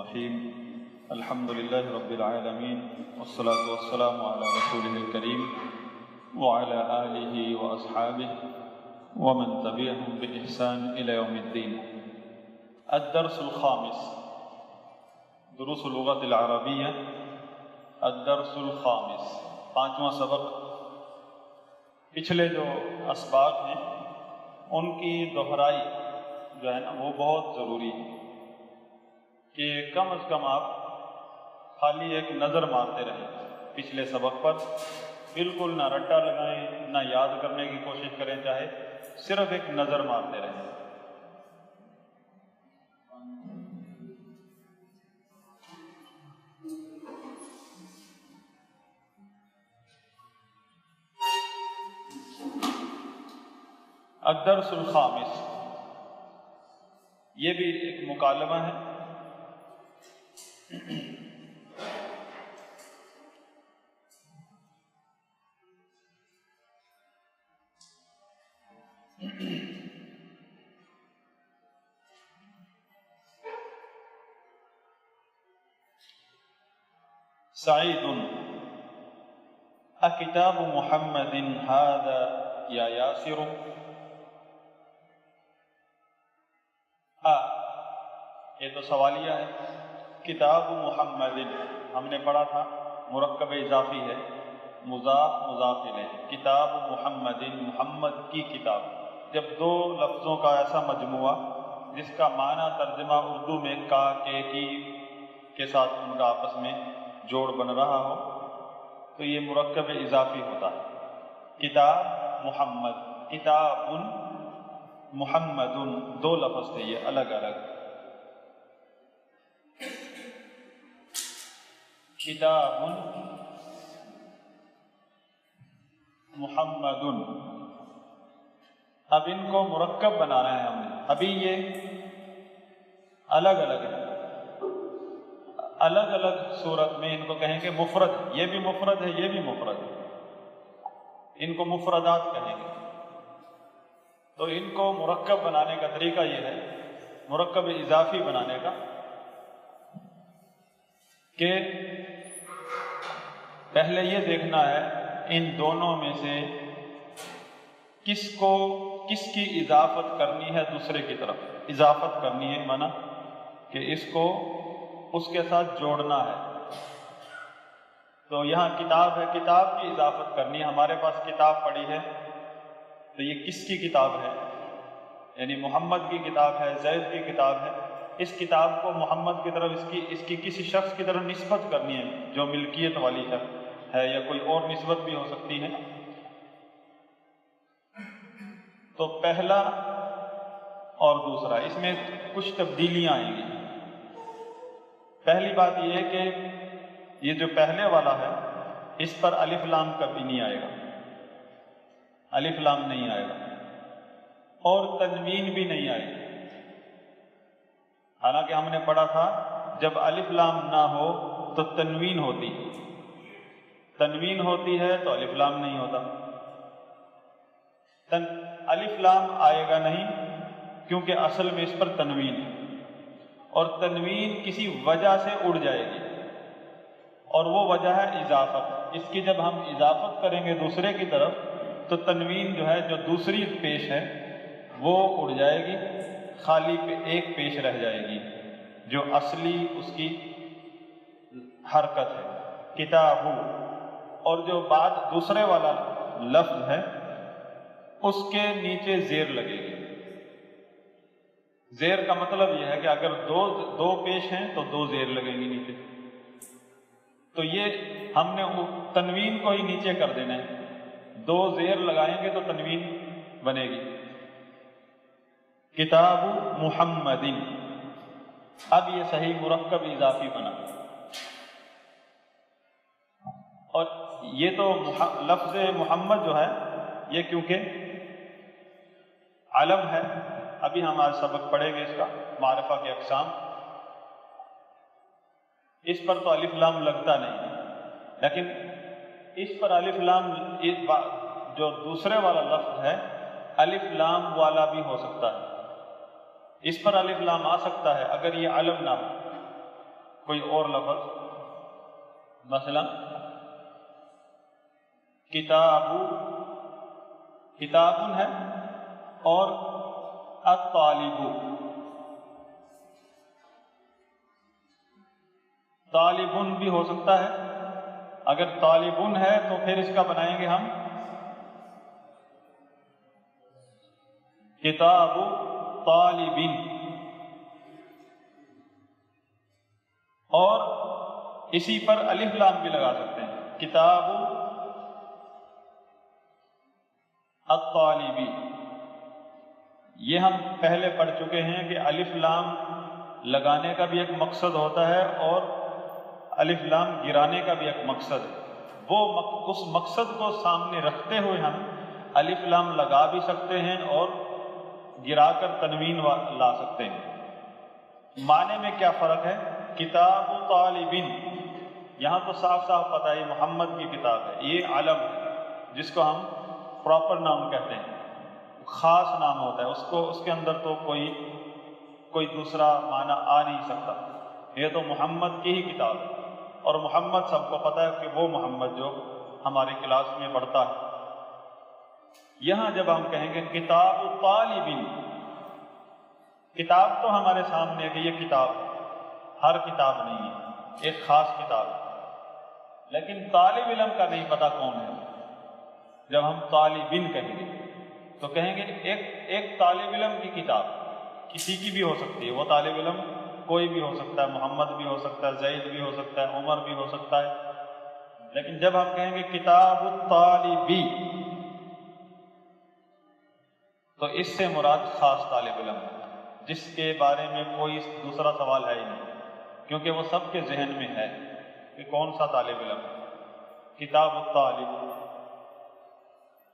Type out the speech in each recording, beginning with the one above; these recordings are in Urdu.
الرحيم الحمد لله رب العالمين والصلاة والسلام على رسوله الكريم وعلى آله وأصحابه ومن تبعهم بإحسان إلى يوم الدين. الدرس الخامس دروس اللغة العربية. الدرس الخامس پانچواں سبق. پچھلے جو اسباق ہیں ان کی دہرائی جو ہے نا وہ بہت ضروری ہے کہ کم از کم آپ خالی ایک نظر مارتے رہیں پچھلے سبق پر. بالکل نہ رٹا لگائیں نہ یاد کرنے کی کوشش کریں، چاہے صرف ایک نظر مارتے رہیں. الدرس الخامس، یہ بھی ایک مکالمہ ہے. سعید اکتاب محمد هذا یا یاسر. یہ تو سوالیہ ہے. کتاب محمد ہم نے پڑھا تھا مرکب اضافی ہے، مضاف مضاف الیہ. کتاب محمد محمد کی کتاب. جب دو لفظوں کا ایسا مجموعہ جس کا معنی ترجمہ اردو میں کا کی کے ساتھ ان کا آپس میں جوڑ بن رہا ہو تو یہ مرکب اضافی ہوتا ہے. کتاب محمد، کتاب محمد، دو لفظ تھے یہ الگ الگ. کتاب محمد. اب ان کو مرکب بنانا ہے ہم نے. ابھی یہ الگ الگ ہے، الگ الگ صورت میں ان کو کہیں گے مفرد. یہ بھی مفرد ہے، یہ بھی مفرد ہے. ان کو مفردات کہیں گے. تو ان کو مرکب بنانے کا طریقہ یہ ہے، مرکب اضافی بنانے کا، کہ پہلے یہ دیکھنا ہے ان دونوں میں سے کس کی اضافت کرنی ہے دوسرے کی طرف. اضافت کرنی ہے مانا کہ اس کو اس کے ساتھ جوڑنا ہے. تو یہاں کتاب ہے، کتاب کی اضافت کرنی ہے. ہمارے پاس کتاب پڑی ہے تو یہ کس کی کتاب ہے؟ یعنی محمد کی کتاب ہے، زید کی کتاب ہے. اس کتاب کو محمد کی طرف اس کی کسی شخص کی طرف نسبت کرنی ہے جو ملکیت والی ہے یا کوئی اور نسبت بھی ہو سکتی ہے. تو پہلا اور دوسرا، اس میں کچھ تبدیلیاں آئیں گی. پہلی بات یہ ہے کہ یہ جو پہلے والا ہے اس پر الف لام کبھی نہیں آئے گا، الف لام نہیں آئے گا، اور تنوین بھی نہیں آئے گی. حالانکہ ہم نے پڑھا تھا جب الف لام نہ ہو تو تنوین ہوتی ہے، تنوین ہوتی ہے تو الف لام نہیں ہوتا. الف لام آئے گا نہیں کیونکہ اصل میں اس پر تنوین ہے، اور تنوین کسی وجہ سے اڑ جائے گی، اور وہ وجہ ہے اضافت. اس کی جب ہم اضافت کریں گے دوسرے کی طرف تو تنوین جو ہے جو دوسری پیش ہے وہ اڑ جائے گی، خالی پہ ایک پیش رہ جائے گی جو اصلی اس کی حرکت ہے، کتاب. اور جو بعد دوسرے والا لفظ ہے اس کے نیچے زیر لگے گی. زیر کا مطلب یہ ہے کہ اگر دو پیش ہیں تو دو زیر لگیں گی نیچے. تو یہ ہم نے تنوین کو ہی نیچے کر دینا ہے. دو زیر لگائیں گے تو تنوین بنے گی. کتاب محمد. اب یہ صحیح مرکب اضافی بنا. اور یہ تو لفظ محمد جو ہے یہ کیونکہ علم ہے، ابھی ہم آج سبق پڑھیں گے اس کا معرفہ کے اقسام. اس پر تو الف لام لگتا نہیں، لیکن اس پر الف لام جو دوسرے والا لفظ ہے الف لام والا بھی ہو سکتا ہے. اس پر الف لام آ سکتا ہے اگر یہ علم نہ ہو. کوئی اور لفظ، مثلا کتابن ہے اور طالبن بھی ہو سکتا ہے۔ اگر طالبن ہے تو پھر اس کا بنائیں گے ہم کتاب طالبین، اور اسی پر الف لام بھی لگا سکتے ہیں، کتاب الطالبی۔ یہ ہم پہلے پڑھ چکے ہیں کہ الف لام لگانے کا بھی ایک مقصد ہوتا ہے اور الف لام گرانے کا بھی ایک مقصد ہے۔ اس مقصد کو سامنے رکھتے ہوئے ہم الف لام لگا بھی سکتے ہیں اور گرا کر تنوین لا سکتے ہیں۔ معنی میں کیا فرق ہے؟ کتاب طالبین، یہاں تو صاف صاف پتہ ہے محمد کی کتاب ہے، یہ علم ہے جس کو ہم پراپر نام کہتے ہیں، خاص نام ہوتا ہے، اس کے اندر تو کوئی دوسرا معنی آ نہیں سکتا۔ یہ تو محمد کی ہی کتاب ہے، اور محمد سب کو پتہ ہے کہ وہ محمد جو ہماری کلاس میں پڑھتا ہے۔ یہاں جب ہم کہیں گے کتاب طالبین، کتاب تو ہمارے سامنے ہے کہ یہ کتاب ہر کتاب نہیں ہے، ایک خاص کتاب ہے، لیکن طالب علم کا نہیں پتہ کون ہے۔ جب ہم طالبین کہیں گے تو کہیں گے ایک طالب علم کی کتاب، کسی کی بھی ہو سکتی ہے، وہ طالب علم کوئی بھی ہو سکتا ہے، محمد بھی ہو سکتا ہے، زید بھی ہو سکتا ہے، عمر بھی ہو سکتا ہے، لیکن جب ہم کہیں گے کتاب الطالبی تو اس سے مراد خاص طالب علم ہے، جس کے بارے میں کوئی دوسرا سوال ہے ہی نہیں، کیونکہ وہ سب کے ذہن میں ہے کہ کون سا طالب علم ہے، کتاب الطالب۔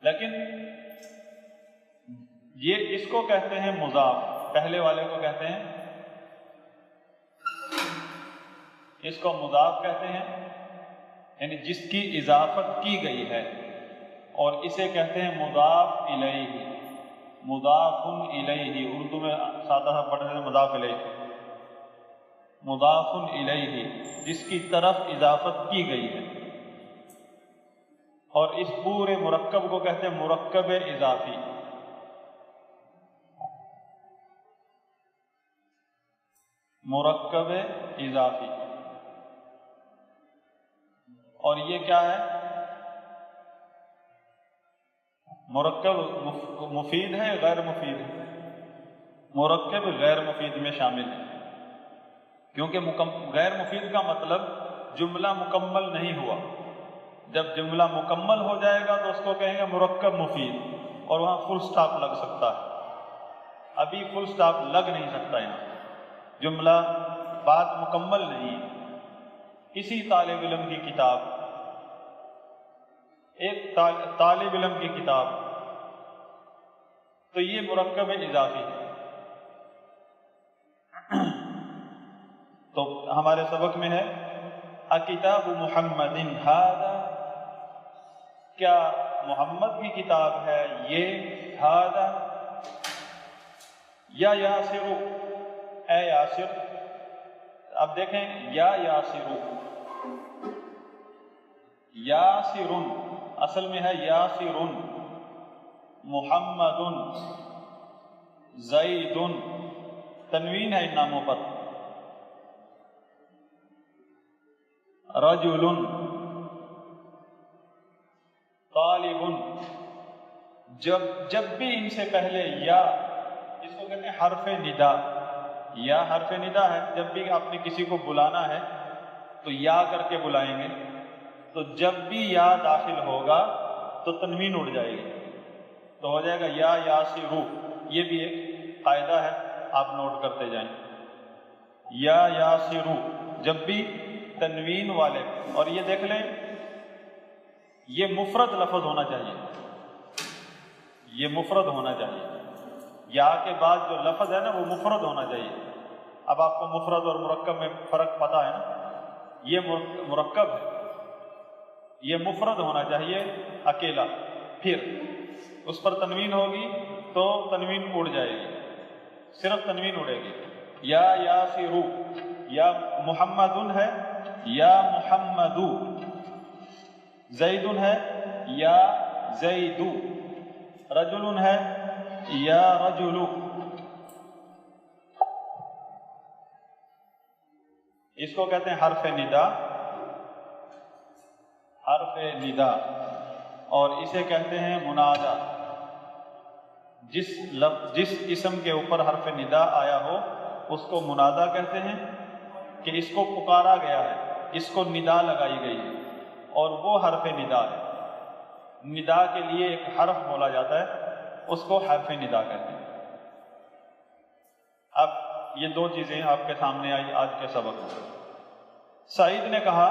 لیکن یہ اس کو کہتے ہیں مضاف، پہلے والے کو کہتے ہیں، اس کو مضاف کہتے ہیں، یعنی جس کی اضافت کی گئی ہے، اور اسے کہتے ہیں مضاف الیہ، مضاف الیہ، اردو میں سادہ سا پڑھنے سے مضاف الیہ، مضاف الیہ جس کی طرف اضافت کی گئی ہے، اور اس پورے مرکب کو کہتے ہیں مرکب اضافی۔ مرکب اضافی، اور یہ کیا ہے؟ مرکب مفید ہے غیر مفید ہے؟ مرکب غیر مفید میں شامل ہے، کیونکہ غیر مفید کا مطلب جملہ مکمل نہیں ہوا۔ جب جملہ مکمل ہو جائے گا تو اس کو کہیں گے مرکب مفید، اور وہاں فل سٹاپ لگ سکتا ہے، ابھی فل سٹاپ لگ نہیں سکتا، یہاں جملہ بات مکمل نہیں ہے۔ کسی طالب علم کی کتاب، ایک طالب علم کی کتاب، تو یہ مرکب اضافی ہے۔ تو ہمارے سبق میں ہے اکتاب محمد ھذا، کیا محمد کی کتاب ہے یہ، ھذا، یا یاسر، اے یاسر۔ اب دیکھیں یا یاسر، یاسر اصل میں ہے یاسر، محمد، زید، تنوین ہے ان ناموں پر، رجل، طالب۔ جب بھی ان سے پہلے یا، اس کو کہتے ہیں حرف ندا، یا حرف ندا ہے، جب بھی آپ نے کسی کو بلانا ہے تو یا کر کے بلائیں گے، تو جب بھی یا داخل ہوگا تو تنوین اڑ جائے گی، تو ہو جائے گا یا یاسرو۔ یہ بھی ایک قاعدہ ہے، آپ نوٹ کرتے جائیں، یا یاسرو جب بھی تنوین والے، اور یہ دیکھ لیں یہ مفرد لفظ ہونا چاہیے، یہ مفرد ہونا چاہیے، یا کے بعد جو لفظ ہے نا وہ مفرد ہونا چاہیے۔ اب آپ کو مفرد اور مرکب میں فرق پتہ ہے نا، یہ مرکب ہے، یہ مفرد ہونا چاہیے اکیلا، پھر اس پر تنوین ہوگی تو تنوین اڑ جائے گی، صرف تنوین اڑے گی، یا یاسرو، یا محمدن ہے یا محمدو، زیدن ہے یا زیدو، رجلن ہے یا رجلو۔ اس کو کہتے ہیں حرف ندا، حرف ندا، اور اسے کہتے ہیں منادا۔ جس اسم کے اوپر حرف ندا آیا ہو اس کو منادا کہتے ہیں، کہ اس کو پکارا گیا ہے، اس کو ندا لگائی گئی ہے، اور وہ حرف ندا ہے۔ ندا کے لیے ایک حرف بولا جاتا ہے، اس کو حرف ندا کہتے ہیں۔ اب یہ دو چیزیں آپ کے سامنے آئی آج کے سبق میں۔ سعید نے کہا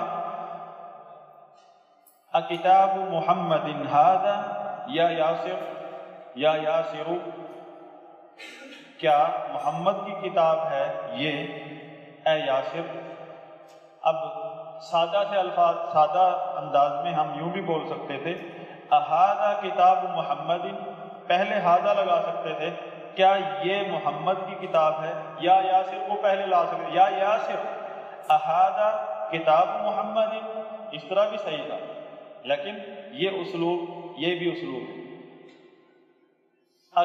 اکتاب محمد ھذا یا یاسر یا یاسر، کیا محمد کی کتاب ہے یہ اے یاسر؟ اب سادہ سے الفاظ، سادہ انداز میں ہم یوں بھی بول سکتے تھے اھذا کتاب محمد، پہلے ھذا لگا سکتے تھے، کیا یہ محمد کی کتاب ہے، یا یاسر کو پہلے لا سکتے، یا یاسر اھذا کتاب محمد، اس طرح بھی صحیح تھا، لیکن یہ اسلوب، یہ بھی اسلوب ہے۔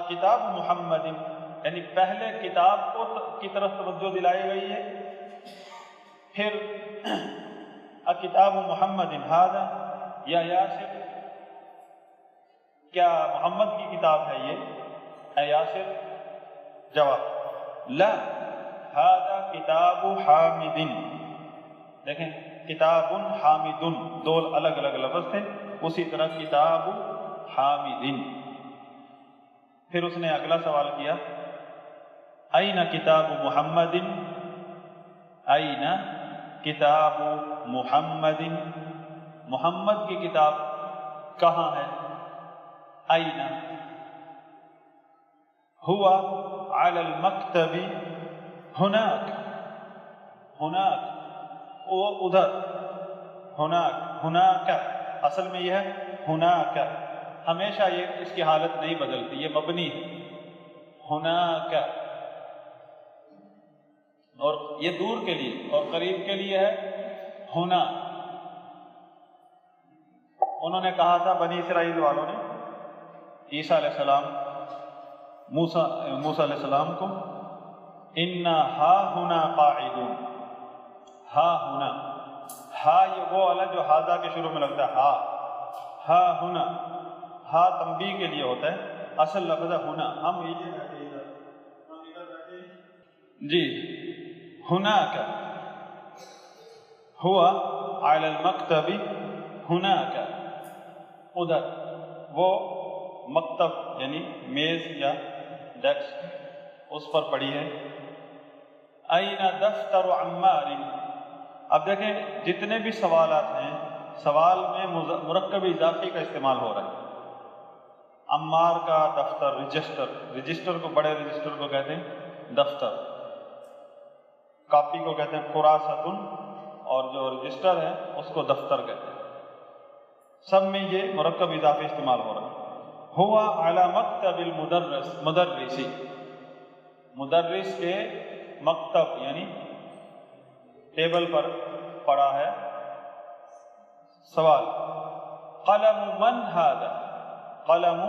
کتاب محمد یعنی پہلے کتاب کی طرف توجہ دلائی گئی ہے، پھر کتاب محمد ھذا یا یاسر، کیا محمد کی کتاب ہے یہ اے یاسر؟ جواب لا، ھذا کتاب حامد، دیکھیں کتاب حامد، دو الگ الگ لفظ تھے، اسی طرح کتاب حامد۔ پھر اس نے اگلا سوال کیا این کتاب محمد، این کتاب محمد، محمد کی کتاب کہاں ہے؟ این هو على المکتب هناك، هناك وہ ادھر، هناك، هناك اصل میں یہ ہے هناك، ہمیشہ یہ اس کی حالت نہیں بدلتی، یہ مبنی ہے هناك، اور یہ دور کے لیے اور قریب کے لیے ہے ہونا۔ انہوں نے کہا تھا بنی اسرائیل والوں نے عیسیٰ علیہ السلام، موسیٰ علیہ السلام کو انا ہا ہنا قاعدون، ہا ہنا، ہا یہ وہ والا جو ہاذا کے شروع میں لگتا ہے، ہا ہنا، ہا تنبیہ کے لیے ہوتا ہے، اصل لفظ ہے ہونا، ہم یہ جی هناك هو على المکتب هناك ادھر، وہ مکتب یعنی میز یا ڈیسک اس پر پڑی ہے۔ این دفتر عمار، اب دیکھیں جتنے بھی سوالات ہیں، سوال میں مرکب اضافی کا استعمال ہو رہا ہے۔ عمار کا دفتر، رجسٹر، رجسٹر کو، بڑے رجسٹر کو کہتے ہیں دفتر، کاپی کو کہتے ہیں قراصۃ، اور جو رجسٹر ہے اس کو دفتر کہتے ہیں۔ سب میں یہ مرکب اضافی استعمال ہو رہا ہے۔ ہوا علی مکتب المدرس، مدرسی، مدرس کے مکتب یعنی ٹیبل پر پڑا ہے۔ سوال قلم من ھذا، قلم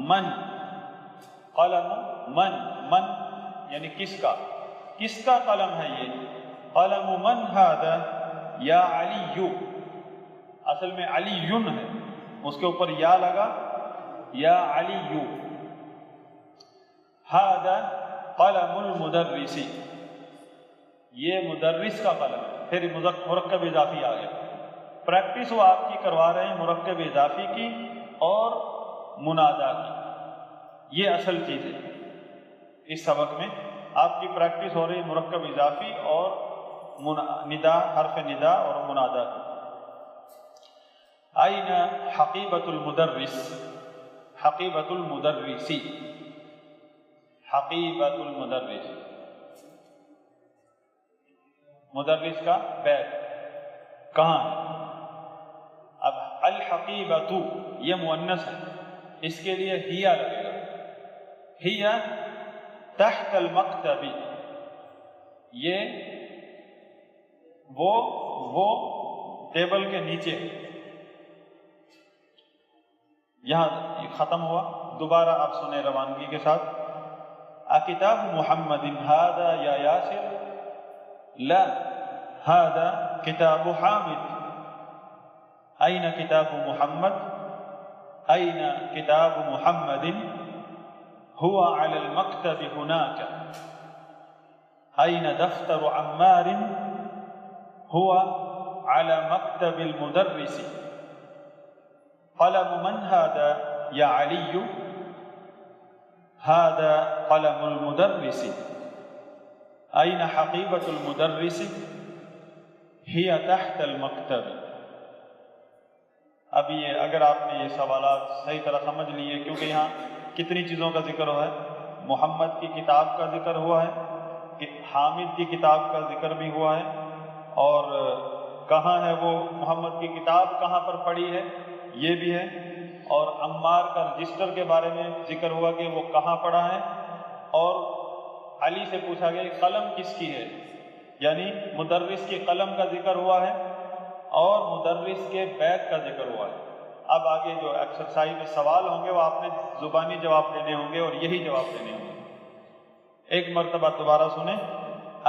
من، قلم من، من یعنی کس کا، کس کا قلم ہے یہ؟ قلم من ھذا یا علی، اصل میں علی ہے، اس کے اوپر یا لگا، یا علی، ھذا قلم المدرس، یہ مدرس کا قلم ہے۔ پھر مرکب اضافی آ گیا، پریکٹس وہ آپ کی کروا رہے ہیں مرکب اضافی کی اور منادا کی، یہ اصل چیز ہے۔ اس سبق میں آپ کی پریکٹس ہو رہی ہے مرکب اضافی اور ندا، حرف ندا اور منادا کی۔ این حقیبۃ المدرس، حقیبۃ المدرسی، حقیبۃ المدرس، مدرس کا بیگ کہاں ہے؟ اب الحقیبۃ یہ مؤنث ہے، اس کے لیے ہیا لگے گا، ہیا تحت المکتب، یہ وہ ٹیبل کے نیچے. یہاں ختم ہوا. دوبارہ آپ سنیں روانگی کے ساتھ. اکتاب محمد هذا یا یاسر؟ لا، هذا کتاب حامد. أين كتاب محمد؟ أين كتاب محمد؟ هو على المكتب هناك. أين دفتر عمار؟ هو على مكتب المدرس. قلم من هذا يا علي؟ هذا قلم المدرس. أين حقيبة المدرس؟ هي تحت المكتب. اب یہ اگر آپ نے یہ سوالات صحیح طرح سمجھ لیے، کیونکہ یہاں کتنی چیزوں کا ذکر ہوا ہے. محمد کی کتاب کا ذکر ہوا ہے، حامد کی کتاب کا ذکر بھی ہوا ہے، اور کہاں ہے وہ محمد کی کتاب کہاں پر پڑی ہے یہ بھی ہے، اور عمار کا رجسٹر کے بارے میں ذکر ہوا کہ وہ کہاں پڑا ہے، اور علی سے پوچھا گیا قلم کس کی ہے، یعنی مدرس کی قلم کا ذکر ہوا ہے اور مدرس کے بیگ کا ذکر ہوا ہے. اب آگے جو ایکسرسائز میں سوال ہوں گے وہ آپ نے زبانی جواب دینے ہوں گے اور یہی جواب دینے ہوں گے. ایک مرتبہ دوبارہ سنیں.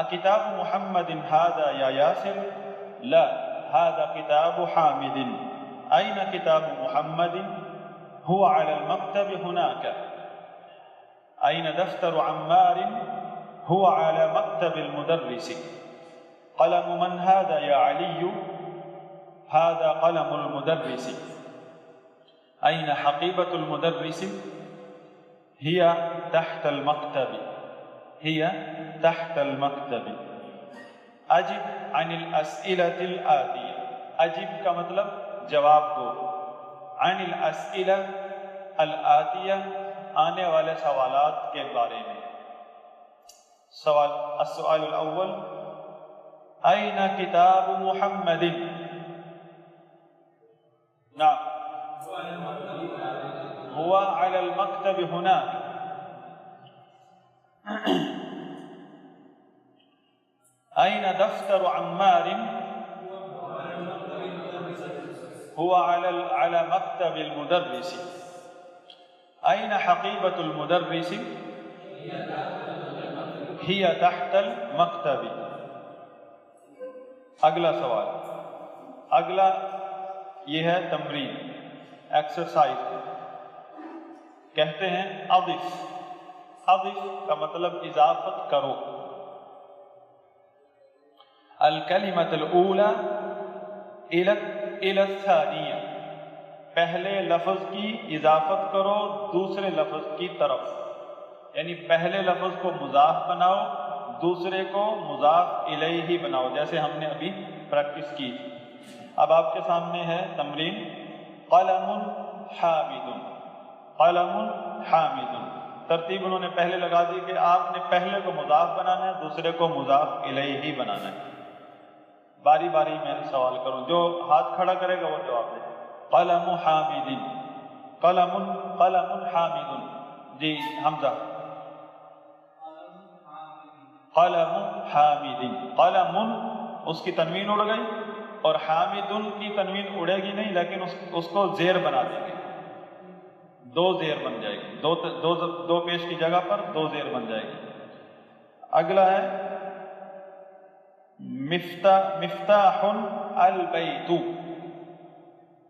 اکتاب محمد هذا یا یاسر؟ لا، هذا کتاب حامد. أين کتاب محمد؟ هو على المكتب هناك. أين دفتر عمار؟ هو على مكتب المدرس. قلم من هذا يا علي؟ هذا قلم المدرس. أين حقيبة المدرس؟ هي تحت المكتب. هي تحت المكتب. أجب عن الأسئلة الآتية. أجب کا مطلب جواب دو. عن الأسئلة الآتية آنے والے سوالات کے بارے میں. السؤال الأول أين كتاب محمد؟ نعم، هو على المكتب هناك. أين دفتر عمار؟ هو على مكتب المدرس. أين حقيبة المدرس؟ هي تحت المكتب. اگلا سوال. اگلا یہ ہے تمرین، ایکسرسائز. کہتے ہیں اضف. اضف کا مطلب اضافت کرو. الکلمۃ الاولی الی الثانیہ. پہلے لفظ کی اضافت کرو دوسرے لفظ کی طرف، یعنی پہلے لفظ کو مضاف بناؤ دوسرے کو مضاف الیہ بناؤ، جیسے ہم نے ابھی پریکٹس کی. اب آپ کے سامنے ہے تمرین. قلم حامد. قلم حامد. ترتیب انہوں نے پہلے لگا دی کہ آپ نے پہلے کو مضاف بنانا ہے دوسرے کو مضاف الیہ بنانا ہے. باری باری میں سوال کروں، جو ہاتھ کھڑا کرے گا وہ جواب دے. قلم حامد. قلم حامد. جی حمزہ. قلم حامد. قلم اس کی تنوین اڑ گئی اور حامد کی تنوین اڑے گی نہیں، لیکن اس کو زیر بنا دیں گے. دو زیر بن جائے گی، دو پیش کی جگہ پر دو زیر بن جائے گی. اگلا ہے مفتاح البیت.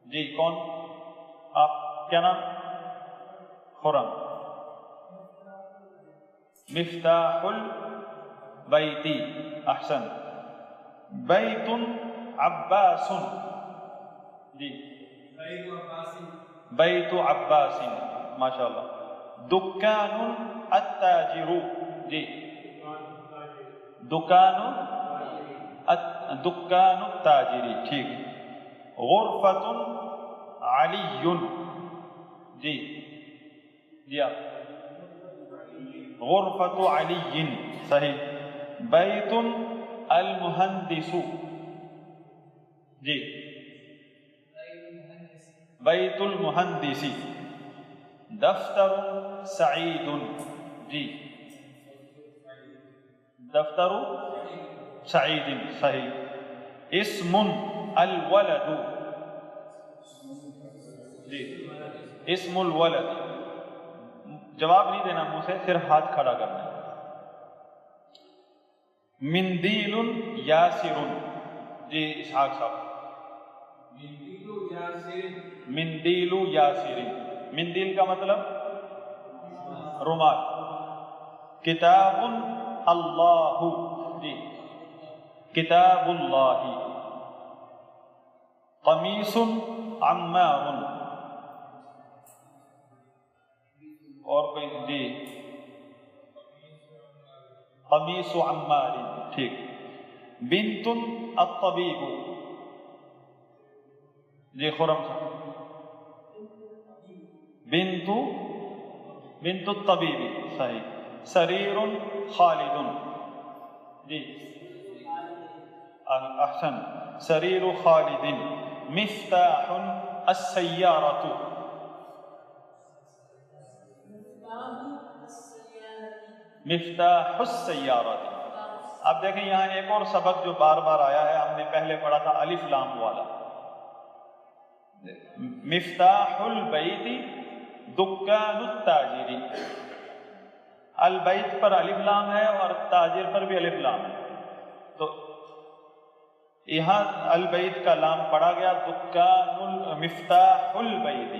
جی کون؟ آپ کیا نام؟ خرم. مفتاح البیت. احسن. بیت عباس. جی بیت عباس. ماشاء اللہ. دکان التاجر. جی دکان التاجر. ٹھیک. غرفۃ علی. جی جی غرفۃ علی. صحیح. بیت المہندس. جی بیت المہندس. دفتر سعید. جی دفتر سعید. صحیح. اسم الولد، جی اسم الولد، جواب نہیں دینا منہ سے، صرف ہاتھ کھڑا کرنا ہے. مندیل یاسر، جی اسحاق صاحب. مندیل یاسر، مندیل کا مطلب رومال. کتاب اللہ، جی کتاب اللہ. قمیص عمار، اور کوئی جی قمیص عمار، ٹھیک. بنت الطبیب، جی خرم صاحب. بنت الطبیب صحیح. سریر خالد، جی احسن. سریر خالد. مفتاح السیارۃ، مفتاح السیارۃ. اب دیکھیں یہاں ایک اور سبق جو بار بار آیا ہے، ہم نے پہلے پڑھا تھا الف لام والا. مفتاح البیت دکان التاجر، البیت پر الف لام ہے اور تاجر پر بھی الف لام ہے، تو یہاں البیت کا لام پڑھا گیا. دکان مفتاح البیت،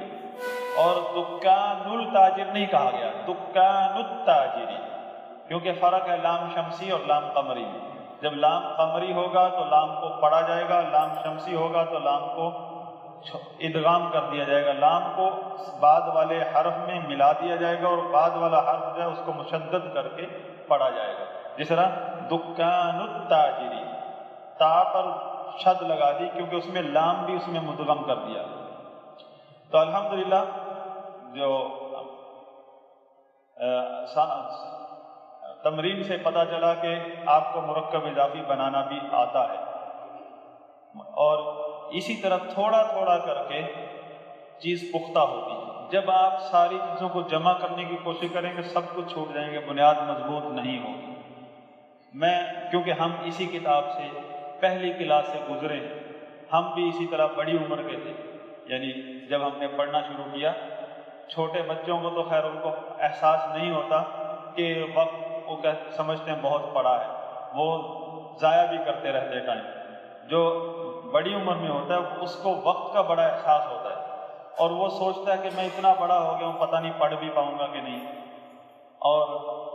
اور دکان التاجر نہیں کہا گیا، دکان التاجری، کیونکہ فرق ہے لام شمسی اور لام قمری. جب لام قمری ہوگا تو لام کو پڑھا جائے گا، لام شمسی ہوگا تو لام کو ادغام کر دیا جائے گا، لام کو بعد والے حرف میں ملا دیا جائے گا، اور بعد والا حرف جو ہے اس کو مشدد کر کے پڑھا جائے گا. جس طرح دکان التاجری، تا پر شد لگا دی کیونکہ اس میں لام بھی اس میں مدغم کر دیا. تو الحمدللہ جو تمرین سے پتہ چلا کہ آپ کو مرکب اضافی بنانا بھی آتا ہے، اور اسی طرح تھوڑا تھوڑا کر کے چیز پختہ ہوتی ہے. جب آپ ساری چیزوں کو جمع کرنے کی کوشش کریں گے سب کچھ چھوٹ جائیں گے، بنیاد مضبوط نہیں ہوگی. کیونکہ ہم اسی کتاب سے پہلی کلاس سے گزرے ہیں، ہم بھی اسی طرح بڑی عمر کے تھے. یعنی جب ہم نے پڑھنا شروع کیا، چھوٹے بچوں کو تو خیر ان کو احساس نہیں ہوتا کہ وقت وہ سمجھتے ہیں بہت پڑا ہے، وہ ضائع بھی کرتے رہتے ٹائم. جو بڑی عمر میں ہوتا ہے اس کو وقت کا بڑا احساس ہوتا ہے، اور وہ سوچتا ہے کہ میں اتنا بڑا ہو گیا ہوں، پتہ نہیں پڑھ بھی پاؤں گا کہ نہیں، اور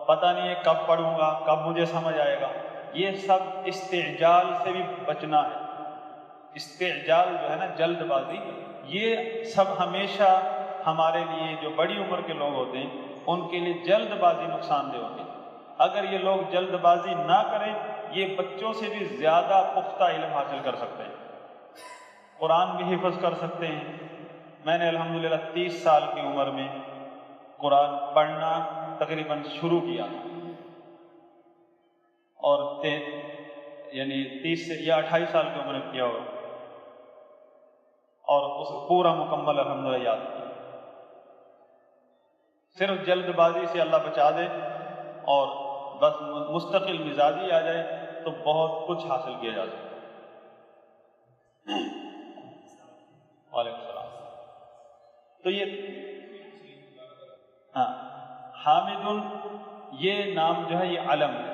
پتہ نہیں ہے کب پڑھوں گا، کب مجھے سمجھ آئے گا. یہ سب استعجال سے بھی بچنا ہے. استعجال جو ہے نا، جلد بازی، یہ سب ہمیشہ ہمارے لیے جو بڑی عمر کے لوگ ہوتے ہیں ان کے لیے جلد بازی نقصان دہ ہوتی ہے. اگر یہ لوگ جلد بازی نہ کریں، یہ بچوں سے بھی زیادہ پختہ علم حاصل کر سکتے ہیں، قرآن بھی حفظ کر سکتے ہیں. میں نے الحمدللہ 30 سال کی عمر میں قرآن پڑھنا تقریباً شروع کیا، اور یعنی 30 سے یا 28 سال کی عمر میں کیا ہوا، اور اس پورا مکمل الحمدللہ یاد کیا. صرف جلد بازی سے اللہ بچا دے اور بس مستقل مزاجی آ جائے تو بہت کچھ حاصل کیا جا سکتا ہے. وعلیکم السلام. تو یہ حامد، یہ نام جو ہے یہ علم ہے،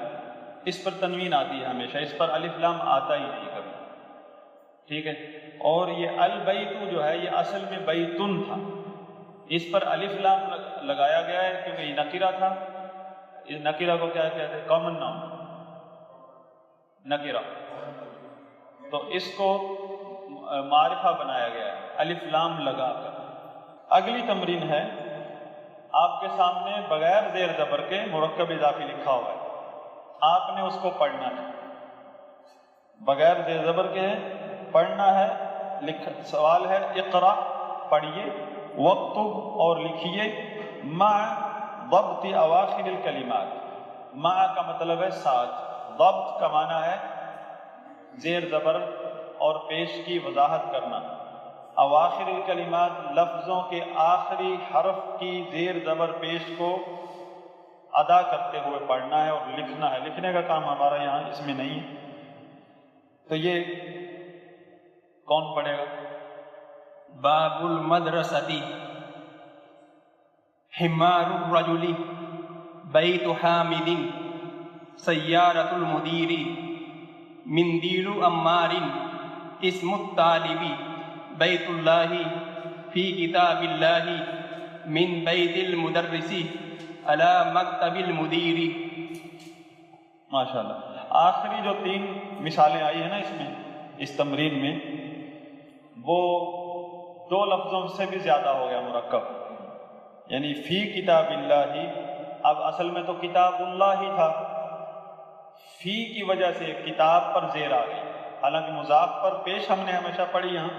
اس پر تنوین آتی ہے ہمیشہ، اس پر الف لام آتا ہی نہیں کبھی، ٹھیک ہے. اور یہ البیت جو ہے یہ اصل میں بیتن تھا، اس پر الف لام لگایا گیا ہے کیونکہ یہ نکرہ تھا. اس نکرہ کو کیا کہتے ہیں؟ کامن نام، نکرہ، تو اس کو معرفہ بنایا گیا ہے الف لام لگا کر. اگلی تمرین ہے، آپ کے سامنے بغیر زیر زبر کے مرکب اضافی لکھا ہوا ہے، آپ نے اس کو پڑھنا ہے. بغیر زیر زبر کے ہے، پڑھنا ہے. سوال ہے اقرا، پڑھیے، واکتب، اور لکھیے، مع ضبط اواخر الکلمات. مع کا مطلب ہے ساتھ، ضبط کا معنی ہے زیر زبر اور پیش کی وضاحت کرنا. اواخر الکلمات لفظوں کے آخری حرف کی زیر زبر پیش کو ادا کرتے ہوئے پڑھنا ہے اور لکھنا ہے. لکھنے کا کام ہمارا یہاں اس میں نہیں ہے. تو یہ کون پڑھے گا؟ باب المدرسة حمار الرجل بیت حامد سیارة المدیر مندیل عمار اسم الطالب بیت اللہ فی کتاب اللہ من بیت المدرس علی مکتب المدیر. ماشاءاللہ. آخری جو 3 مثالیں آئی ہیں نا اس میں، اس تمرین میں، وہ 2 لفظوں سے بھی زیادہ ہو گیا مرکب. یعنی فی کتاب اللہ، اب اصل میں تو کتاب اللہ ہی تھا، فی کی وجہ سے کتاب پر زیر آ گئی. حالانکہ مضاف پر پیش ہم نے ہمیشہ پڑھی یہاں،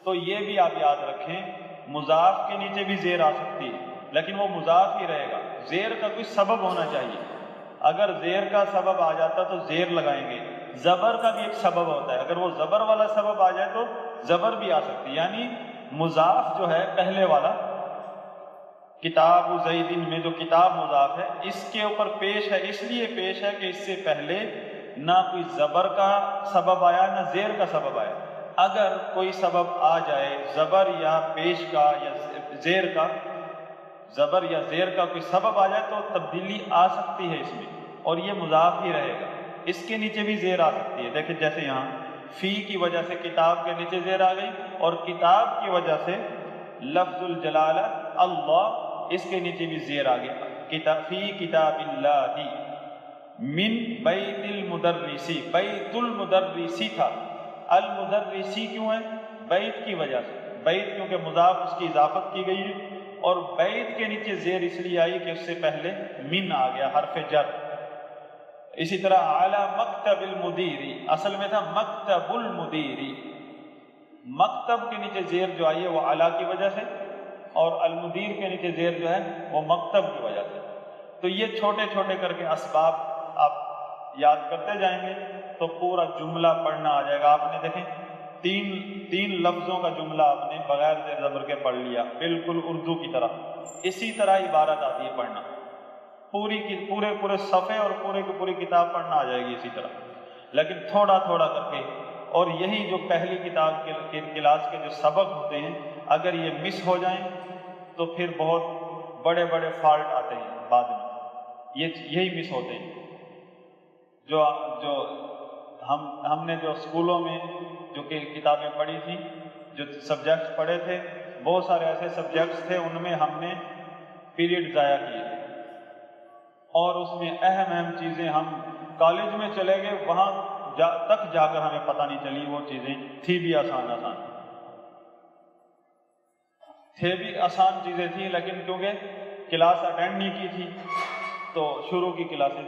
تو یہ بھی آپ یاد رکھیں مضاف کے نیچے بھی زیر آ سکتی ہے، لیکن وہ مضاف ہی رہے گا. زیر کا کوئی سبب ہونا چاہیے. اگر زیر کا سبب آ جاتا تو زیر لگائیں گے. زبر کا بھی ایک سبب ہوتا ہے، اگر وہ زبر والا سبب آ جائے تو زبر بھی آ سکتی ہے. یعنی مضاف جو ہے پہلے والا، کتاب زیدین میں جو کتاب مضاف ہے، اس کے اوپر پیش ہے، اس لیے پیش ہے کہ اس سے پہلے نہ کوئی زبر کا سبب آیا نہ زیر کا سبب آیا. اگر کوئی سبب آ جائے زبر یا پیش کا یا زیر کا، زبر یا زیر کا کوئی سبب آ جائے تو تبدیلی آ سکتی ہے اس میں، اور یہ مضاف ہی رہے گا. اس کے نیچے بھی زیر آ سکتی ہے. دیکھیں جیسے یہاں فی کی وجہ سے کتاب کے نیچے زیر آ گئی، اور کتاب کی وجہ سے لفظ الجلالہ اللہ، اس کے نیچے بھی زیر آ گئی. فی کتاب اللہ من بیت المدرسی، بیت المدرسی تھا، المدرسی کیوں ہے؟ بیت کی وجہ سے. بیت کیونکہ مضاف اس کی اضافت کی گئی ہے، اور بیت کے نیچے زیر اس لیے آئی کہ اس سے پہلے من آ گیا، حرف جر. اسی طرح اعلی مکتب المدیری، اصل میں تھا مکتب المدیری. مکتب کے نیچے زیر جو آئی ہے وہ اعلی کی وجہ سے، اور المدیر کے نیچے زیر جو ہے وہ مکتب کی وجہ سے. تو یہ چھوٹے چھوٹے کر کے اسباب آپ یاد کرتے جائیں گے تو پورا جملہ پڑھنا آ جائے گا. آپ نے دیکھیں تین لفظوں کا جملہ آپ نے بغیر زیر زبر کے پڑھ لیا، بالکل اردو کی طرح. اسی طرح عبارت آتی ہے پڑھنا، پورے صفحے اور پورے کی پوری کتاب پڑھنا آ جائے گی اسی طرح، لیکن تھوڑا تھوڑا کر کے. اور یہی جو پہلی کتاب کے کلاس کے جو سبق ہوتے ہیں، اگر یہ مس ہو جائیں تو پھر بہت بڑے بڑے فالٹ آتے ہیں بعد میں. یہی مس ہوتے ہیں. جو ہم نے جو اسکولوں میں جو کہ کتابیں پڑھی تھیں، جو سبجیکٹس پڑھے تھے، بہت سارے ایسے سبجیکٹس تھے ان میں ہم نے پیریڈ ضائع کیے، اور اس میں اہم چیزیں ہم کالج میں چلے گئے، وہاں تک جا کر ہمیں پتہ نہیں چلی. وہ چیزیں تھی بھی آسان چیزیں تھیں، لیکن کیونکہ کلاس اٹینڈ نہیں کی تھی تو شروع کی کلاسیں،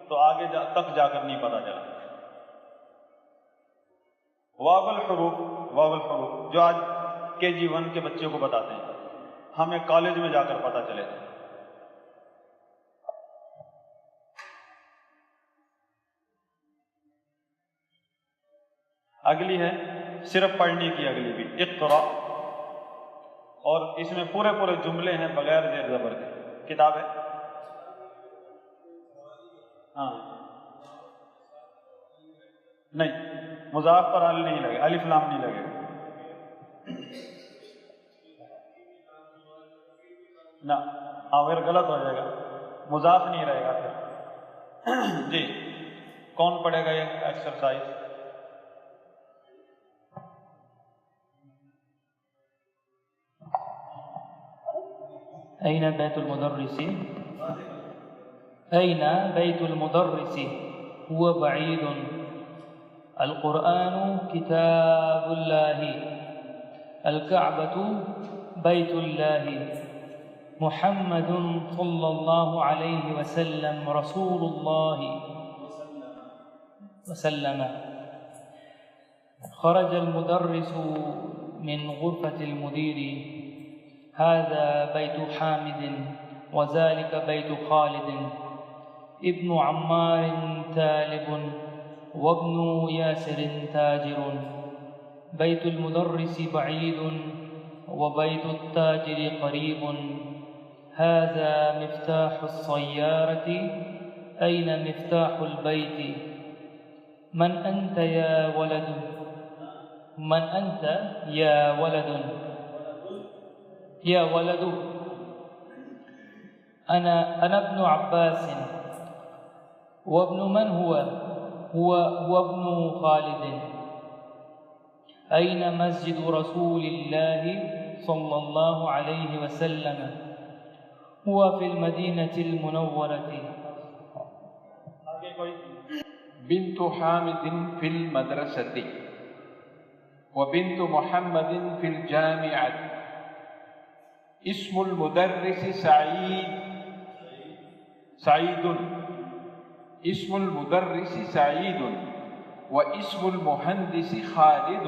تو آگے تک جا کر نہیں پتہ چلا. واو الحروف جو آج KG1 کے بچے کو بتاتے ہیں، ہمیں کالج میں جا کر پتہ چلے. اگلی ہے صرف پڑھنے کی، اگلی بھی اقرا، اور اس میں پورے جملے ہیں بغیر زیر زبر کے. کتاب ہے، ہاں نہیں، مضاف پر ال نہیں لگے، الف لام نہیں لگے گا نہ. ہاں پھر غلط ہو جائے گا، مضاف نہیں رہے گا پھر. جی کون پڑھے گا یہ ایکسرسائز؟ أين بيت المدرس؟ أين بيت المدرس؟ هو بعيد. القرآن كتاب الله. الكعبة بيت الله. محمد صلى الله عليه وسلم رسول الله وسلم. خرج المدرس من غرفة المدير. هذا بيت حامد وذلك بيت خالد. ابن عمار تالب وابن ياسر تاجر. بيت المدرس بعيد وبيت التاجر قريب. هذا مفتاح السيارة. أين مفتاح البيت؟ من أنت يا ولد؟ من أنت يا ولد أنا ابن عباس. وابن من هو ابن خالد. أين مسجد رسول الله صلى الله عليه وسلم؟ هو في المدينة المنورة. بنت حامد في المدرسة وبنت محمد في الجامعة. اسم المدرس سعيد. اسم المدرس سعيد واسم المهندس خالد.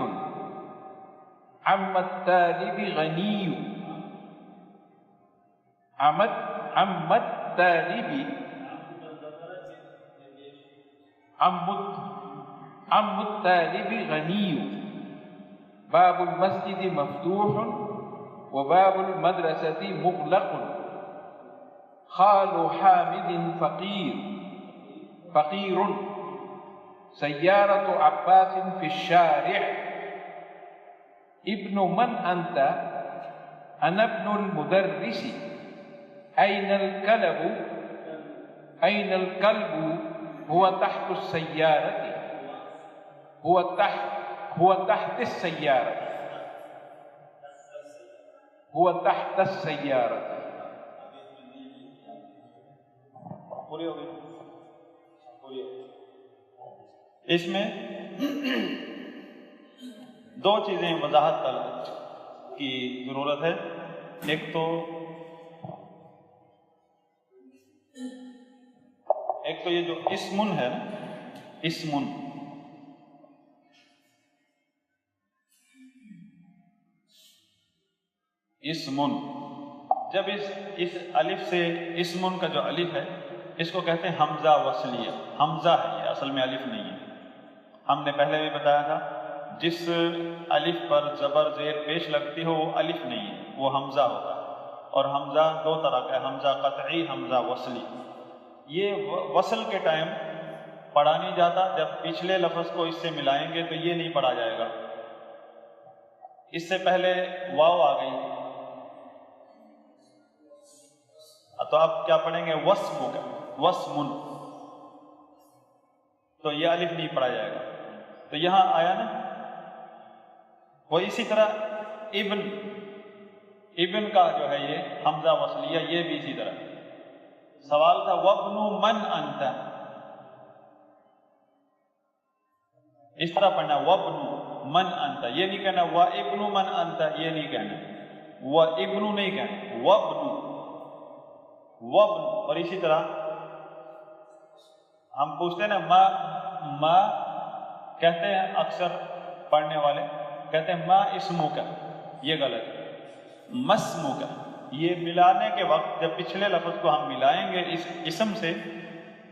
عم الطالب غني. عم الطالب عم الطالب غني. باب المسجد مفتوح وباب المدرسة مغلق. خال حامد فقير. سيارة عباس في الشارع. ابن من أنت؟ أنا ابن المدرس. أين الكلب؟ هو تحت السيارة. هو تحت السيارة. پوری ہو گئی. اس میں دو چیزیں وضاحت کی ضرورت ہے. ایک تو یہ جو اسمن ہے نا، اسمن جب اس الف سے اسمن کا جو الف ہے اس کو کہتے ہیں حمزہ وصلیہ. حمزہ ہے یہ، اصل میں الف نہیں ہے. ہم نے پہلے بھی بتایا تھا جس الف پر زبر زیر پیش لگتی ہو وہ الف نہیں ہے، وہ حمزہ ہوتا ہے. اور حمزہ دو طرح کا ہے، حمزہ قطعی، حمزہ وصلی. یہ وصل کے ٹائم پڑھا نہیں جاتا. جب پچھلے لفظ کو اس سے ملائیں گے تو یہ نہیں پڑھا جائے گا. اس سے پہلے واو آ گئی تو آپ کیا پڑھیں گے؟ وسمن. تو یہ الف نہیں پڑھا جائے گا. تو یہاں آیا نا. وہ اسی طرح ابن کا جو ہے یہ حمزہ وصلیہ، یہ بھی اسی طرح. سوال تھا وابن من انت، اس طرح پڑھنا وابن من انت. یہ نہیں کہنا وابن من انت، یہ نہیں کہنا. وابن نہیں کہنا، وابن. اور اسی طرح ہم پوچھتے ہیں نا ما کہتے ہیں اکثر پڑھنے والے کہتے ہیں ما اسمو کا، یہ غلط ہے. مسمو کا. یہ ملانے کے وقت جب پچھلے لفظ کو ہم ملائیں گے اس اسم سے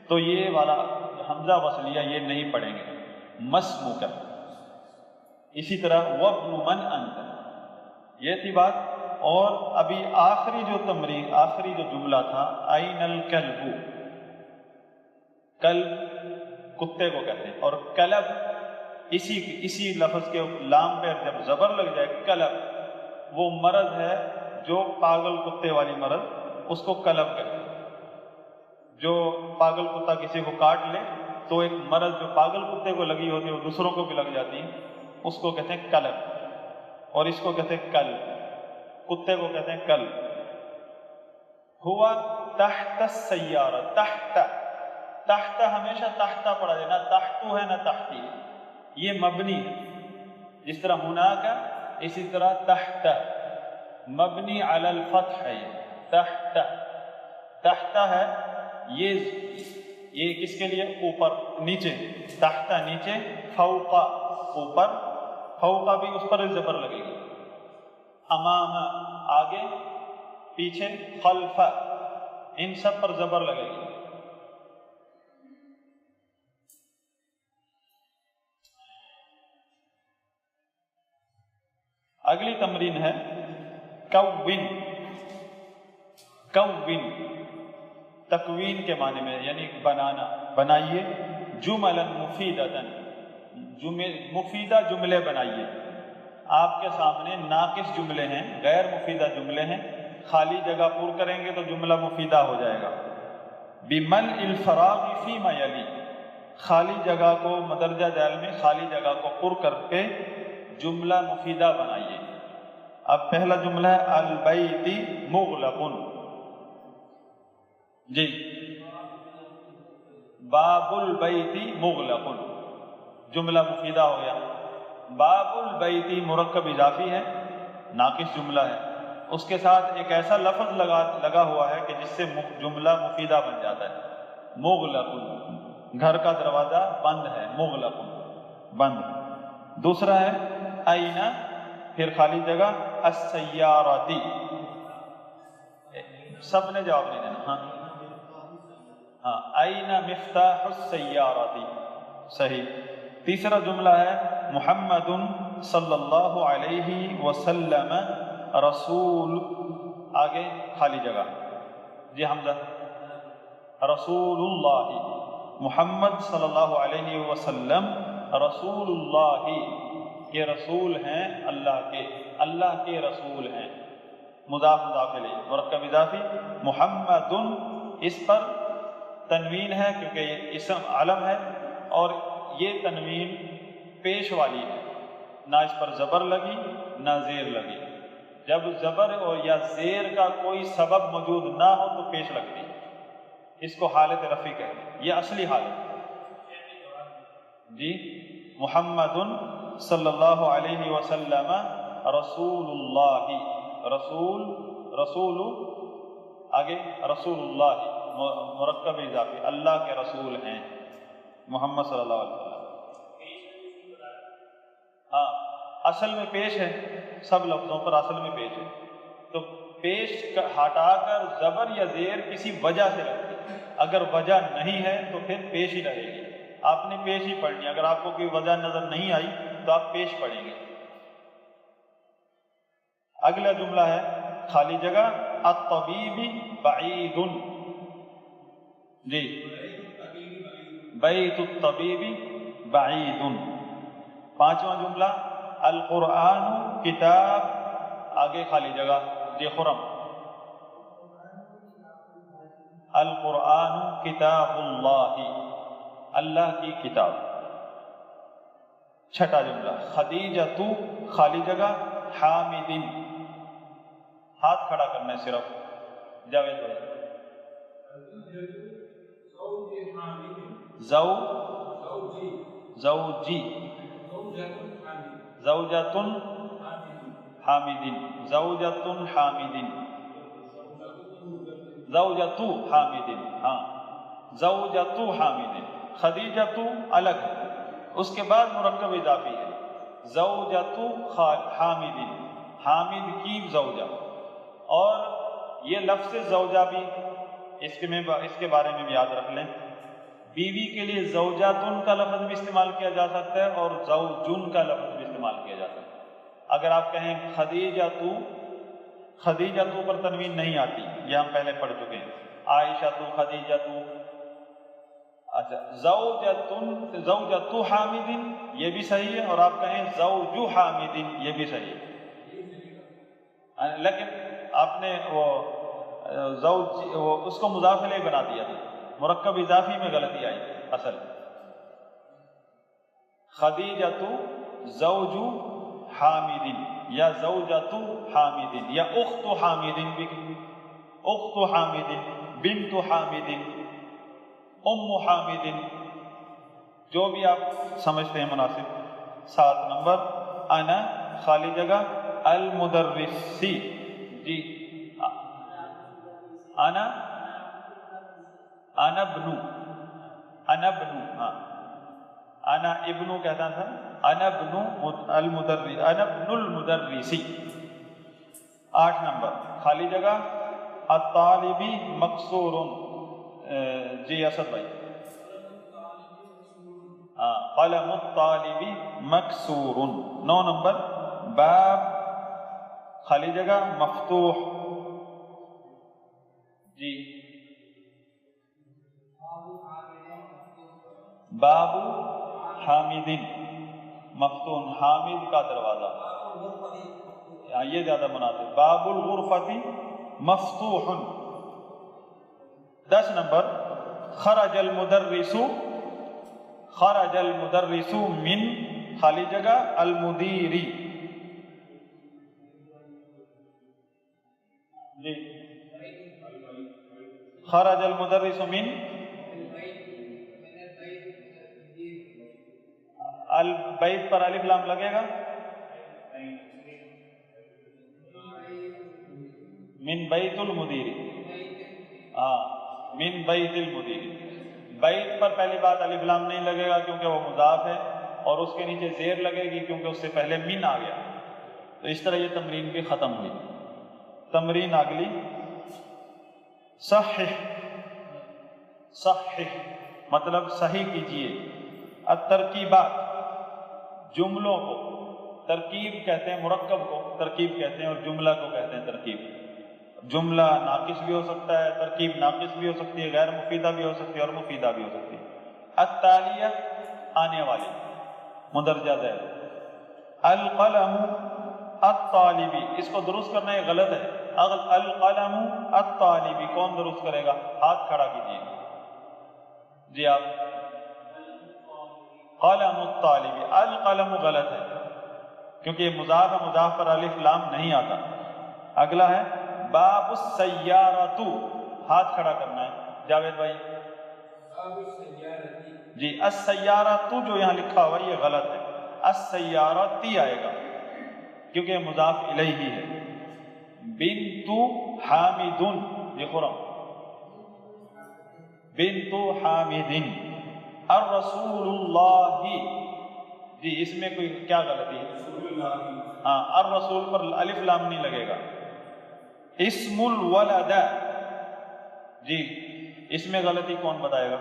تو یہ والا حمزہ وصلیہ یہ نہیں پڑھیں گے. مسمو کا. اسی طرح وابن من انت. یہ تھی بات. اور ابھی آخری جو جملہ تھا این الکلب. کلب کتے کو کہتے ہیں. اور کلب اسی لفظ کے لام پہ جب زبر لگ جائے کلب، وہ مرض ہے جو پاگل کتے والی مرض، اس کو کلب کہتے ہیں. جو پاگل کتا کسی کو کاٹ لے تو ایک مرض جو پاگل کتے کو لگی ہوتی ہے وہ دوسروں کو بھی لگ جاتی ہے، اس کو کہتے ہیں کلب. اور اس کو کہتے ہیں کلب. کتے کو کہتے ہیں کلب. ہوا تحت السیارہ. تحت ہمیشہ تحت پڑھا جائے، نہ تحتو ہے نہ تحتی ہے. یہ مبنی ہے. جس طرح ہناک اسی طرح تحت مبنی علی الفتح ہے. یہ تحت ہے. یہ کس کے لیے؟ اوپر نیچے. تحت نیچے، فوق اوپر. فوق بھی اس پر زبر لگے گی. امام آگے، پیچھے. خلف ان سب پر زبر لگے گی. اگلی تمرین ہے کون. تکوین کے معنی میں یعنی بنانا. بنائیے جملا مفیدۃ. مفیدہ جملے بنائیے. آپ کے سامنے ناقص جملے ہیں، غیر مفیدہ جملے ہیں، خالی جگہ پر کریں گے تو جملہ مفیدہ ہو جائے گا۔ بِمَلْءِ الْفَرَاغِ فِيمَا يَلِي، خالی جگہ کو مدرجہ ذیل میں خالی جگہ کو پر کر کے جملہ مفیدہ بنائیے۔ اب پہلا جملہ ہے البیت مغلق، جی باب البیت مغلق، جملہ مفیدہ ہو گیا۔ باب البیت مرکب اضافی ہے، ناقص جملہ ہے، اس کے ساتھ ایک ایسا لفظ لگا ہوا ہے کہ جس سے جملہ مفیدہ بن جاتا ہے۔ مغلق، گھر کا دروازہ بند ہے، مغلق بند۔ دوسرا ہے این، پھر خالی جگہ السیارتی، سب نے جواب نہیں دینا، ہاں این مفتاح السیارتی، صحیح۔ تیسرا جملہ ہے محمد صلی اللہ علیہ وسلم رسول، آگے خالی جگہ، جی حمزہ، رسول اللہ، محمد صلی اللہ علیہ وسلم رسول اللہ، یہ رسول ہیں اللہ کے، اللہ کے رسول ہیں، مضاف مضاف الیہ، مرکب اضافی۔ محمد، اس پر تنوین ہے کیونکہ یہ اسم علم ہے، اور یہ تنوین پیش والی ہے، نہ اس پر زبر لگی نہ زیر لگی۔ جب زبر اور یا زیر کا کوئی سبب موجود نہ ہو تو پیش لگتی ہے، اس کو حالت رفع کہتے ہیں، یہ اصلی حالت، جی محمد صلی اللہ علیہ وسلم رسول اللہ، رسول، رسول، آگے رسول اللہ، مرکب اضافی، اللہ کے رسول ہیں محمد صلی اللہ علیہ وسلم۔ ہاں اصل میں پیش ہے، سب لفظوں پر اصل میں پیش ہے، تو پیش ہٹا کر زبر یا زیر کسی وجہ سے لگتی ہے، اگر وجہ نہیں ہے تو پھر پیش ہی رہے گی، آپ نے پیش ہی پڑھنی، اگر آپ کو کوئی وجہ نظر نہیں آئی تو آپ پیش پڑھیں گے۔ اگلا جملہ ہے خالی جگہ الطبیب بعید، جی بیت الطبیب بعید۔ پانچواں جملہ القرآن کتاب، آگے خالی جگہ، جی خرم، القرآن کتاب اللہ، اللہ کی کتاب۔ چھٹا جملہ خدیجۃ، خالی جگہ حامد، ہاتھ کھڑا کرنا ہے صرف، جاوید بھائی، زوجی، زوجۃ حامد، زوجۃ حامد، زوجۃ حامد، ہاں زوجۃ حامد، خدیجۃ الگ ہے، اس کے بعد مرکب اضافی ہے، زوجۃ حامد، حامد کی زوجہ، اور یہ لفظ زوجہ بھی اس کے بارے میں بھی یاد رکھ لیں، بیوی کے لیے زوجاتن کا لفظ بھی استعمال کیا جا سکتا ہے اور زوجن کا لفظ بھی استعمال کیا جا سکتا ہے۔ اگر آپ کہیں خدیجۃ، خدیجۃ پر تنوین نہیں آتی، یہ ہم پہلے پڑھ چکے ہیں، عائشۃ، خدیجۃ، اچھا زوجۃ حامد یہ بھی صحیح ہے، اور آپ کہیں زوج حامد یہ بھی صحیح ہے، لیکن آپ نے وہ اس کو مضاف الیہ بنا دیا تھا، مرکب اضافی میں غلطی آئی اصل، خدیجۃ زوج حامد یا زوجۃ حامد یا اخت حامد بھی، اخت حامد، بنت حامد، ام حامد، جو بھی آپ سمجھتے ہیں مناسب۔ 7 نمبر انا، خالی جگہ المدرسی، جی انا ابن، انا ابن، ہاں انا ابن کہتا تھا، انا ابن المدرس، انا ابن المدرسی۔ 8 نمبر خالی جگہ الطالبی مکسور، جی اسد بھائی، قلم الطالبی مکسور۔ 9 نمبر باب، خالی جگہ مفتوح، جی باب حامد مفتون، حامد کا دروازہ، یہ زیادہ مناسب. باب الغرفۃ مفتوح. 10 نمبر خرج المدرس من خالی جگہ المدیری. جی خرج المدرس من البیت پر الف لام لگے گا. من بیت المدیر. ہاں من بیت المدیر. بیت پر پہلی بات الف لام نہیں لگے گا کیونکہ وہ مضاف ہے, اور اس کے نیچے زیر لگے گی کیونکہ اس سے پہلے من آ گیا. تو اس طرح یہ تمرین بھی ختم ہوئی. تمرین اگلی صحح. صحح مطلب صحیح کیجئے. الترکیبات جملوں کو. ترکیب کہتے ہیں مرکب کو ترکیب کہتے ہیں, اور جملہ کو کہتے ہیں ترکیب. جملہ ناقص بھی ہو سکتا ہے, ترکیب ناقص بھی ہو سکتی ہے, غیر مفیدہ بھی ہو سکتی ہے, اور مفیدہ بھی ہو سکتی ہے. التالیہ آنے والی مندرجہ ذیل. القلم الطالبی, اس کو درست کرنا یہ غلط ہے. القلم الطالبی کون درست کرے گا؟ ہاتھ کھڑا کیجیے. جی آپ قلم الطالبی. القلم غلط ہے کیونکہ یہ مضاف ہے, مضاف پر الف لام نہیں آتا. اگلا ہے باب السیارۃ. ہاتھ کھڑا کرنا ہے جاوید بھائی. جی السیارۃ جو یہاں لکھا ہوا یہ غلط ہے. السیارۃ آئے گا کیونکہ یہ مضاف الیہ ہے. بنت حامد. یہ خرم بنت حامد. الرسول اللہ. جی اس میں کوئی کیا غلطی ہے؟ ہاں الرسول پر الف لام نہیں لگے گا. اسم الولد. جی اس میں غلطی کون بتائے گا؟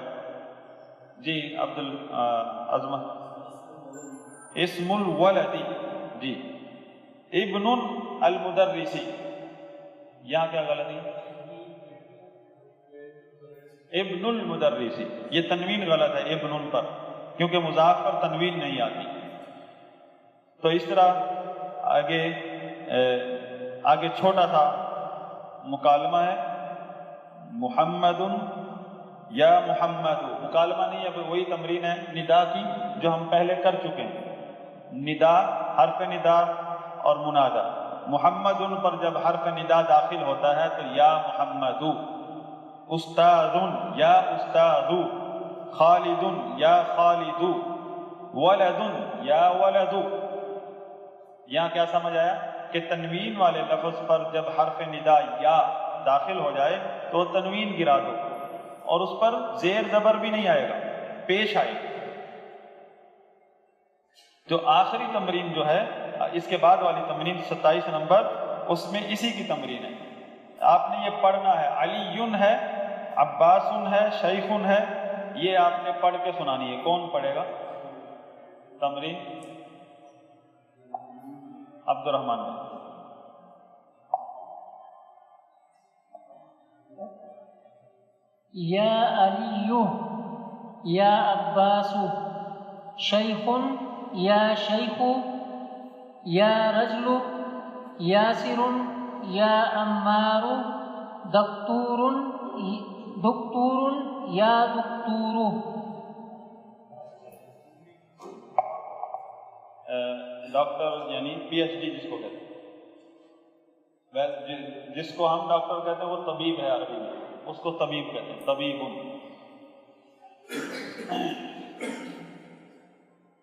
جی عبد العظمت. اسم الولد. جی ابن المدرسی. یہاں کیا غلطی؟ ابن المدرسی. یہ تنوین غلط ہے ابن پر کیونکہ مضاف پر تنوین نہیں آتی. تو اس طرح آگے چھوٹا سا مکالمہ ہے. محمد یا محمد. مکالمہ نہیں ہے, وہی تمرین ہے ندا کی جو ہم پہلے کر چکے ہیں. ندا حرف ندا اور منادا. محمد پر جب حرف ندا داخل ہوتا ہے تو یا محمد. استاذ یا استاذ. خالد یا خالد. ولد یا ولد. یہاں کیا سمجھ آیا کہ تنوین والے لفظ پر جب حرف ندا یا داخل ہو جائے تو تنوین گرا دو, اور اس پر زیر زبر بھی نہیں آئے گا, پیش آئے گا. جو آخری تمرین جو ہے اس کے بعد والی تمرین 27 نمبر, اس میں اسی کی تمرین ہے. آپ نے یہ پڑھنا ہے. علی ہے, عباس ہے, شیخ ہے. یہ آپ نے پڑھ کے سنانی ہے. کون پڑھے گا تمرین؟ عبد الرحمن بھائی. یا علی یا عباس. شیخ یا شیخ. یا رجل یاسر یا عمار. دکتور یا دکتور. ڈاکٹر یعنی پی ایچ ڈی جس کو کہتے ہیں, جس کو ہم ڈاکٹر کہتے ہیں وہ طبیب ہے عربی میں, اس کو طبیب کہتے ہیں. طبیب.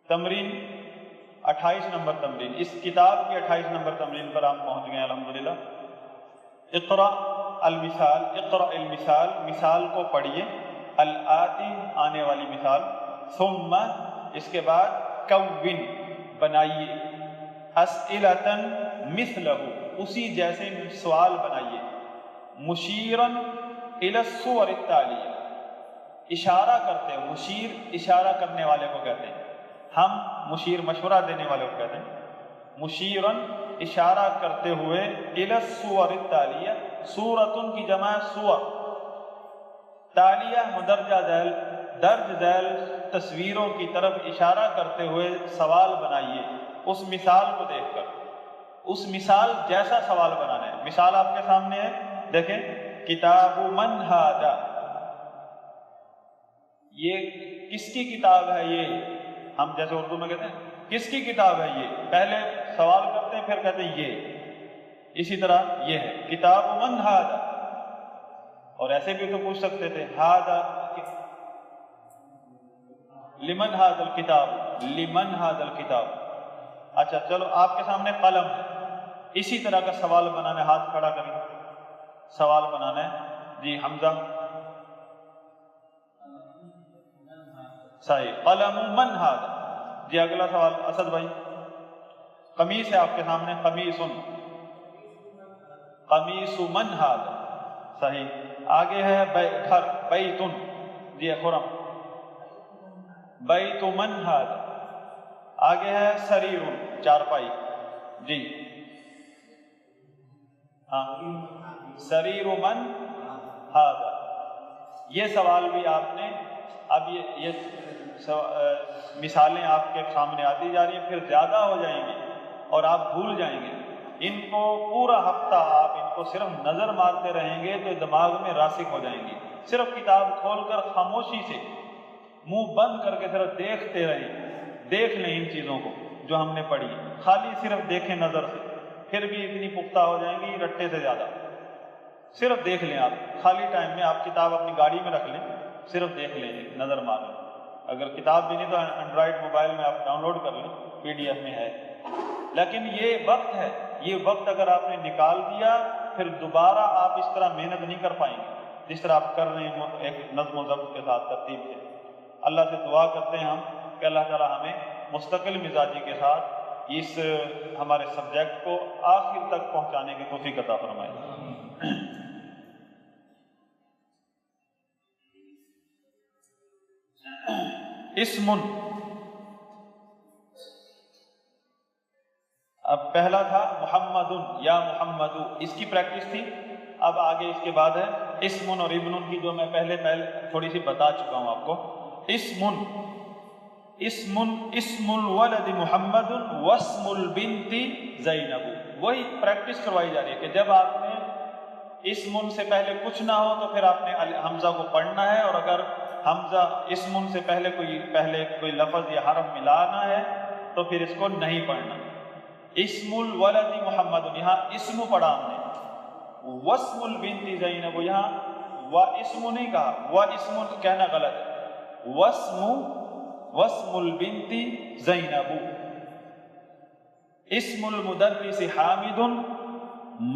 تمرین 28 نمبر تمرین. اس کتاب کی 28 نمبر تمرین پر ہم پہنچ گئے الحمدللہ. اقرأ المثال. اقرأ المثال, مثال کو پڑھیے. الآتی آنے والی مثال. ثم اس کے بعد کون بنائیے. اسئلتن مثلہ اسی جیسے سوال بنائیے. مشیرن الی الصور التالیہ اشارہ کرتے ہیں. مشیر اشارہ کرنے والے کو کہتے ہیں. ہم مشیر مشورہ دینے والے کو کہتے ہیں. مشیرن اشارہ کرتے ہوئے الی الصور التالیہ. سورتن کی جمع سور. تالیہ مدرجہ ذیل درج ذیل تصویروں کی طرف اشارہ کرتے ہوئے سوال بنائیے اس مثال کو دیکھ کر. اس مثال جیسا سوال بنانا ہے. مثال آپ کے سامنے ہے، دیکھیں کتاب من ھذا، یہ کس کی کتاب ہے؟ یہ ہم جیسے اردو میں کہتے ہیں کس کی کتاب ہے یہ، پہلے سوال کرتے ہیں پھر کہتے ہیں یہ. اسی طرح یہ ہے کتاب من ھذا، اور ایسے بھی تو پوچھ سکتے تھے ھذا لمن ھذا الکتاب، لمن ھذا الکتاب. اچھا چلو آپ کے سامنے قلم ہے، اسی طرح کا سوال بنانا ہے، ہاتھ کھڑا کریں، سوال بنانا ہے. جی حمزہ صحیح، قلم من ھذا. جی اگلا سوال اسد بھائی. قمیص ہے آپ کے سامنے، قمیص، قمیص من ھذا، صحیح. آگے ہے گھر، بیت. جی خرم، بیت من ھذا. آگے ہے سریر، چارپائی. جی ہاں، سریر من ھذا. یہ سوال بھی آپ نے، اب یہ مثالیں آپ کے سامنے آتی جا رہی ہیں، پھر زیادہ ہو جائیں گی اور آپ بھول جائیں گے. ان کو پورا ہفتہ آپ ان کو صرف نظر مارتے رہیں گے تو دماغ میں راسخ ہو جائیں گی. صرف کتاب کھول کر خاموشی سے منہ بند کر کے صرف دیکھتے رہیں، دیکھ لیں ان چیزوں کو جو ہم نے پڑھی، خالی صرف دیکھیں نظر سے، پھر بھی اتنی پختہ ہو جائیں گی رٹے سے زیادہ. صرف دیکھ لیں آپ، خالی ٹائم میں آپ کتاب اپنی گاڑی میں رکھ لیں، صرف دیکھ لیں، نظر مار لیں. اگر کتاب بھی نہیں تو اینڈرائڈ موبائل میں آپ ڈاؤن لوڈ کر لیں، پی ڈی ایف میں ہے. لیکن یہ وقت ہے، یہ وقت اگر آپ نے نکال دیا پھر دوبارہ آپ اس طرح محنت نہیں کر پائیں گے جس طرح آپ کر رہے ہیں ایک نظم و ضبط کے ساتھ، ترتیب سے. اللہ سے دعا کرتے ہیں ہم کہ اللہ تعالیٰ ہمیں مستقل مزاجی کے ساتھ اس ہمارے سبجیکٹ کو آخر تک پہنچانے کی توفیق عطا فرمائے. اسم، اب پہلا تھا محمد یا محمد، اس کی پریکٹس تھی. اب آگے اس کے بعد ہے اسم اور ابن کی، جو میں پہلے تھوڑی سی بتا چکا ہوں آپ کو. اسم الولد محمد واسم البنت زینب. وہی پریکٹس کروائی جا رہی ہے کہ جب آپ نے اسم سے پہلے کچھ نہ ہو تو پھر آپ نے حمزہ کو پڑھنا ہے، اور اگر حمزہ اسم سے پہلے کوئی لفظ یا حرف ملانا ہے تو پھر اس کو نہیں پڑھنا. اسم الولد محمد، یہاں اسم پڑھا ہم نے. واسم البنت زینب، یہاں و اسم نہیں کہا، و اسم کہنا غلط ہے. واسم البنت زینب. اسم المدرس حامد،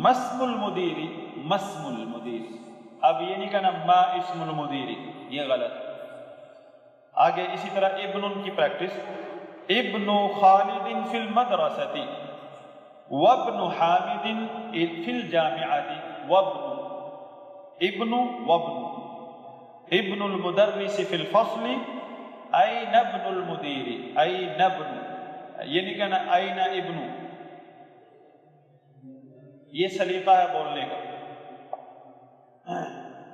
مسم المدیر، مسم المدیر. اب یہ نہیں کہنا ما اسم المدیر، یہ غلط. آگے اسی طرح ابن کی پریکٹس. ابن خالد فی المدرسۃ وابن حامد فی الجامعۃ. ابن المدرس فی الفصل این ابن المدیر، این ابن. یہ نہیں کہنا این ابن، یہ سلیقہ ہے بولنے کا.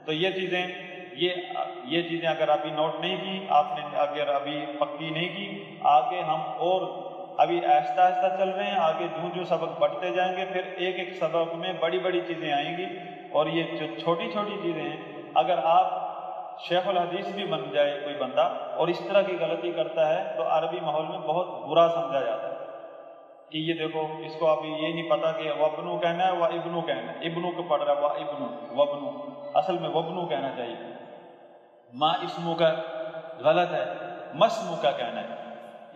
تو یہ چیزیں اگر ابھی نوٹ نہیں کی آپ نے، اگر ابھی پکی نہیں کی، آگے ہم اور ابھی آہستہ آہستہ چل رہے ہیں، آگے جو سبق بڑھتے جائیں گے پھر ایک ایک سبق میں بڑی بڑی چیزیں آئیں گی. اور یہ جو چھوٹی چھوٹی چیزیں ہیں، اگر آپ شیخ الحدیث بھی بن جائے کوئی بندہ اور اس طرح کی غلطی کرتا ہے تو عربی ماحول میں بہت برا سمجھا جاتا ہے کہ یہ دیکھو اس کو ابھی یہ نہیں پتا کہ وابنو کہنا ہے و ابنو کہنا ہے. ابنو کو پڑھ رہا ہے و ابنو، وابنو، اصل میں وابنو کہنا چاہیے. ما اسمو کا غلط ہے، مسمو کا کہنا ہے.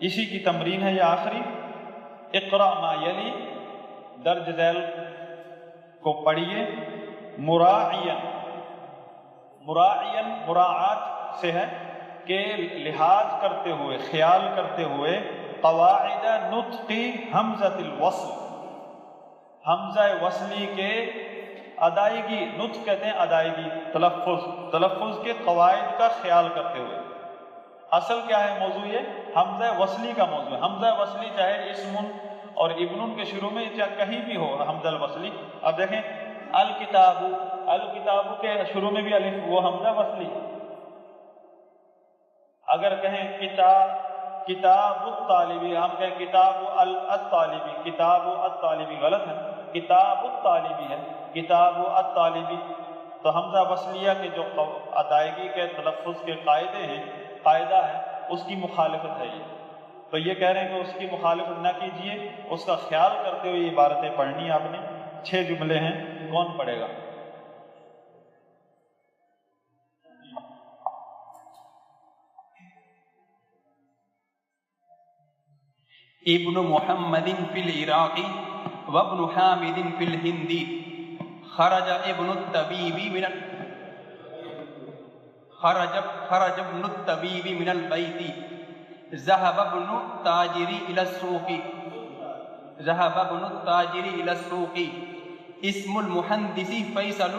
اسی کی تمرین ہے یہ آخری. اقرأ ما یلی، درج ذیل کو پڑھیے. مراعین، مراعین مراعات سے ہے کہ لحاظ کرتے ہوئے، خیال کرتے ہوئے قواعد نطق حمزۃ الوصل، حمزہ وصلی کے ادائیگی، نطق کہتے ہیں ادائیگی، تلفظ کے قواعد کا خیال کرتے ہوئے. اصل کیا ہے موضوع؟ یہ حمزہ وصلی کا موضوع ہے. حمزہ وصلی چاہے اسم اور ابن کے شروع میں چاہے کہیں بھی ہو حمزہ الوصلی. اب دیکھیں الکتاب، الکتاب کے شروع میں بھی الف، وہ حمزہ وصلی. اگر کہیں کتاب الطالبی، ہم کہیں کتاب الطالبی، کتاب الطالبی غلط ہے، کتاب الطالبی ہے، کتاب الطالبی۔ تو حمزہ وصلیہ کے جو ادائیگی کے تلفظ کے قاعدے ہیں، قاعدہ ہے، اس کی مخالفت ہے یہ۔ تو یہ کہہ رہے ہیں کہ اس کی مخالفت نہ کیجیے، اس کا خیال کرتے ہوئے عبارتیں پڑھنی آپ نے۔ 6 جملے ہیں، کون پڑھے گا؟ ابن محمد فی العراق وابن حامد فی الہندی، خرج ابن الطبیب ابن الطبیب من البیت، ذهب ابن التاجر الى السوق، اسم المہندس فیصل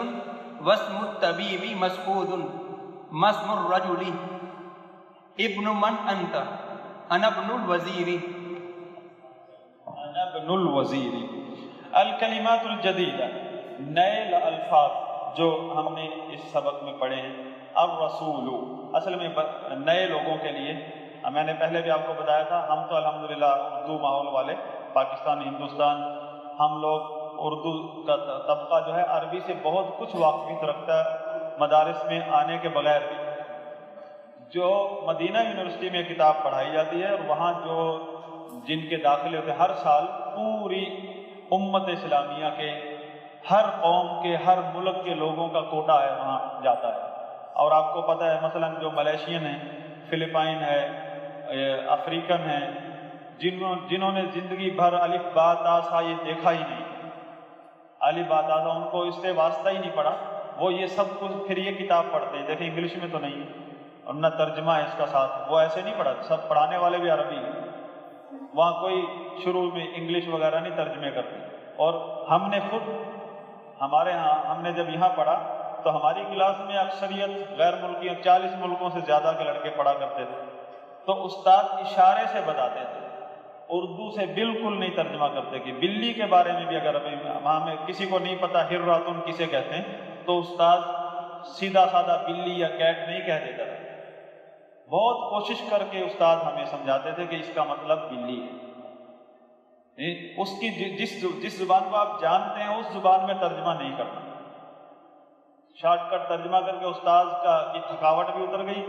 واسم الطبیب مسعود، ما اسم الرجل، ابن من انت، انا ابن الوزیر، انا ابن الوزیر۔ الکلمات الجدیدہ، نئے الفاظ جو ہم نے اس سبق میں پڑھے ہیں۔ الرسول اصل میں نئے لوگوں کے لیے، میں نے پہلے بھی آپ کو بتایا تھا، ہم تو الحمدللہ اردو ماحول والے، پاکستان ہندوستان، ہم لوگ اردو کا طبقہ جو ہے عربی سے بہت کچھ واقفیت رکھتا ہے مدارس میں آنے کے بغیر بھی۔ جو مدینہ یونیورسٹی میں کتاب پڑھائی جاتی ہے، اور وہاں جو جن کے داخلے ہوتے ہیں، ہر سال پوری امت اسلامیہ کے، ہر قوم کے، ہر ملک کے لوگوں کا کوٹا ہے، وہاں جاتا ہے۔ اور آپ کو پتہ ہے مثلا جو ملیشین ہیں، فلپائن ہے، افریقن ہیں، جنہوں نے زندگی بھر الف با تا سا یہ دیکھا ہی نہیں، الف با تا سا ان کو اس سے واسطہ ہی نہیں پڑا، وہ یہ سب کچھ پھر یہ کتاب پڑھتے ہیں۔ دیکھیں انگلش میں تو نہیں، اور نہ ترجمہ ہے اس کا ساتھ، وہ ایسے نہیں پڑھا، سب پڑھانے والے بھی عربی ہیں، وہاں کوئی شروع میں انگلش وغیرہ نہیں ترجمے کرتے۔ اور ہم نے خود، ہمارے ہاں ہم نے جب یہاں پڑھا تو ہماری کلاس میں اکثریت غیر ملکیوں، 40 ملکوں سے زیادہ کے لڑکے پڑھا کرتے تھے، تو استاد اشارے سے بتاتے تھے، اردو سے بالکل نہیں ترجمہ کرتے۔ کہ بلی کے بارے میں بھی اگر ہمیں کسی کو نہیں پتا ہرراتن کسے کہتے ہیں، تو استاد سیدھا سادہ بلی یا کیٹ نہیں کہہ دیتا تھا، بہت کوشش کر کے استاد ہمیں سمجھاتے تھے کہ اس کا مطلب بلی ہے۔ اس کی جس زبان کو آپ جانتے ہیں اس زبان میں ترجمہ نہیں کرنا۔ شارٹ کٹ ترجمہ کر کے استاد کی تھکاوٹ بھی اتر گئی،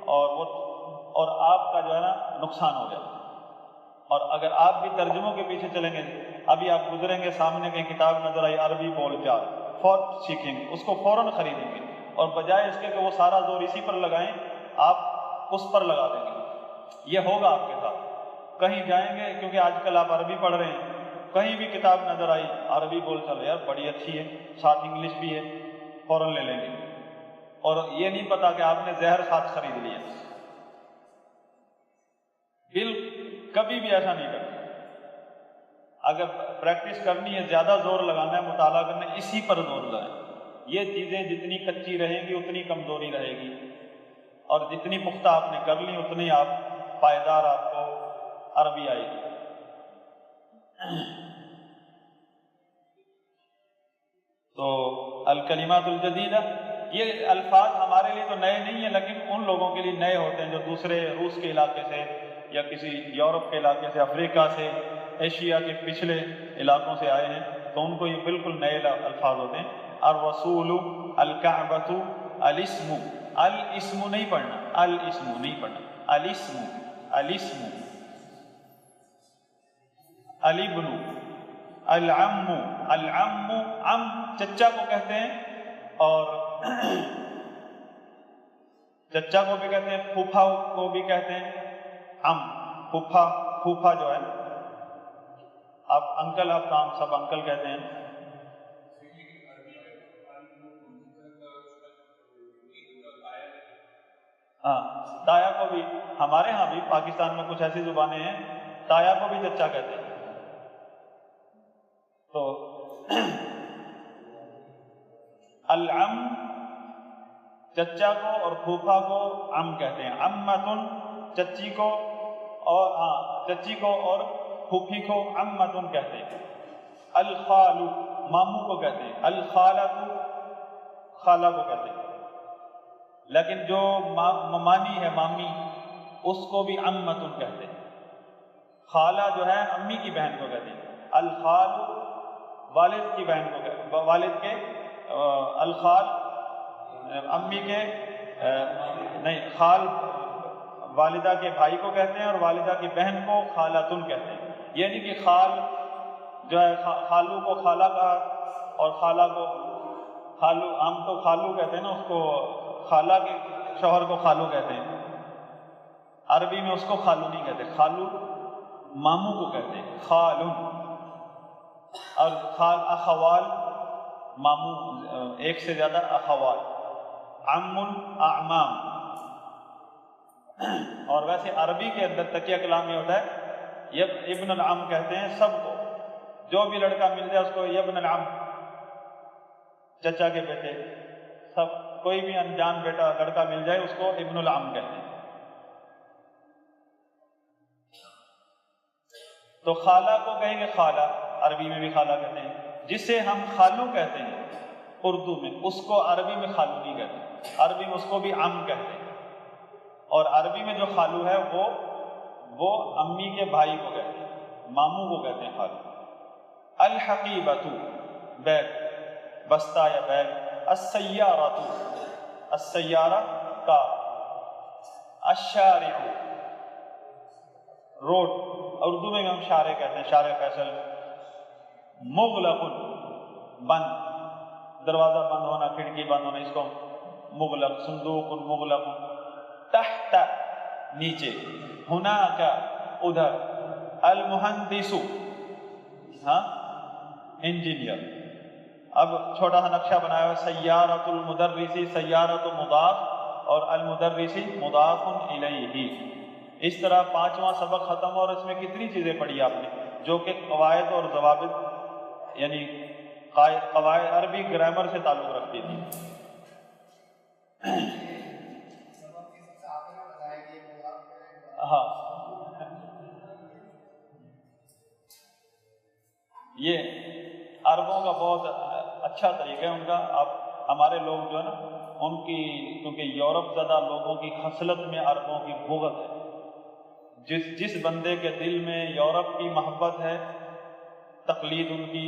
اور آپ کا جو ہے نا نقصان ہو گیا۔ اور اگر آپ بھی ترجموں کے پیچھے چلیں گے، ابھی آپ گزریں گے سامنے کہیں کتاب نظر آئی عربی بول چال، فوراً سیکھیں گے، اس کو فوراً خریدیں گے، اور بجائے اس کے کہ وہ سارا زور اسی پر لگائیں، آپ اس پر لگا دیں گے۔ یہ ہوگا آپ کے ساتھ، کہیں جائیں گے، کیونکہ آج کل آپ عربی پڑھ رہے ہیں، کہیں بھی کتاب نظر آئی عربی بول چل یار بڑی اچھی ہے، ساتھ انگلش بھی ہے، فوراً لے لیں گے، اور یہ نہیں پتا کہ آپ نے زہر ساتھ خرید لیا۔ کبھی بھی ایسا نہیں کرنا۔ اگر پریکٹس کرنی ہے، زیادہ زور لگانا ہے، مطالعہ کرنا ہے، اسی پر زور لگائیں۔ یہ چیزیں جتنی کچی رہیں گی اتنی کمزوری رہے گی، اور جتنی پختہ آپ نے کر لی اتنی آپ پائیدار، آپ کو عربی آئے گی۔ تو الکلمات الجدیدہ، یہ الفاظ ہمارے لیے تو نئے نہیں ہیں، لیکن ان لوگوں کے لیے نئے ہوتے ہیں جو دوسرے روس کے علاقے سے، یا کسی یورپ کے علاقے سے، افریقہ سے، ایشیا کے پچھلے علاقوں سے آئے ہیں، تو ان کو یہ بالکل نئے الفاظ ہوتے ہیں۔ الرسول، الکعبۃ، الاسم، الاسم نہیں پڑھنا، الاسم نہیں پڑھنا، الاسم، الاسم، الابن، العم، العم، عم چچا کو کہتے ہیں، اور چچا کو بھی کہتے ہیں، پھوپھا کو بھی کہتے ہیں، عم، پھوپھا، پھوپھا جو ہے، آپ انکل، آپ کام سب انکل کہتے ہیں۔ ہاں، تایا کو بھی، ہمارے ہاں بھی پاکستان میں کچھ ایسی زبانیں ہیں، تایا کو بھی چچا کہتے ہیں۔ تو العم چچا کو اور پھوپھا کو عم کہتے ہیں، عمتن چچی کو، اور چچی کو اور پھوپھی کو عمتن کہتے ہیں۔ الخال ماموں کو کہتے ہیں، الخالۃ خالہ کو کہتے ہیں۔ لیکن جو ممانی ہے، مامی، اس کو بھی عمتن کہتے ہیں. خالہ جو ہے امی کی بہن کو کہتے ہیں. الخال والد کی بہن کو کہتے ہیں، والد کے الخال امی کے نہیں، خال والدہ کے بھائی کو کہتے ہیں اور والدہ کی بہن کو خالتن کہتے ہیں. یعنی کہ خال جو ہے خالو کو خالہ کہا اور خالہ کو خالو، ہم تو خالو کہتے ہیں نا، اس کو خالہ کے شوہر کو خالو کہتے ہیں. عربی میں اس کو خالو نہیں کہتے، خالو ماموں کو کہتے ہیں خالن. اور اخوال ماموں، ایک سے زیادہ اخوال. عم اعمام. اور ویسے عربی کے اندر تکیہ کلام یہ ہوتا ہے، ابن العم کہتے ہیں سب کو، جو بھی لڑکا مل جائے اس کو ابن العم، چچا کے بیٹے، سب کوئی بھی انجان بیٹا لڑکا مل جائے اس کو ابن العم کہتے ہیں. تو خالہ کو کہیں گے خالہ، عربی میں بھی خالہ کہتے ہیں. جسے ہم خالو کہتے ہیں اردو میں، اس کو عربی میں خالو نہیں کہتے، عربی میں اس کو بھی عم کہتے ہیں. اور عربی میں جو خالو ہے وہ امی کے بھائی کو کہتے ہیں، ماموں کو کہتے ہیں خالو. الحقیبۃ بیگ، بستہ یا بیگ. السیارۃ، السیارہ کار. الشارع روڈ، اردو میں ہم شارع کہتے ہیں، شارع فیصل. مغلق بند، دروازہ بند ہونا، کھڑکی بند ہونا، اس کو مغلق. صندوق مغلق. تحت نیچے. ہناک ادھر. المہندس ہاں انجینئر. اب چھوٹا سا نقشہ بنایا ہوا، سیارۃ المدرسی، سیارۃ مضاف اور المدرسی مضاف الیہ. اس طرح 5واں سبق ختم. اور اس میں کتنی چیزیں پڑھی آپ نے جو کہ قواعد اور ضوابط، یعنی قواعد عربی گرامر سے تعلق رکھتی تھی. ہاں، یہ عربوں کا بہت اچھا طریقہ ہے ان کا. اب ہمارے لوگ جو ہے نا، ان کی کیونکہ یورپ زدہ لوگوں کی خصلت میں عربوں کی بغض ہے. جس بندے کے دل میں یورپ کی محبت ہے، تقلید ان کی،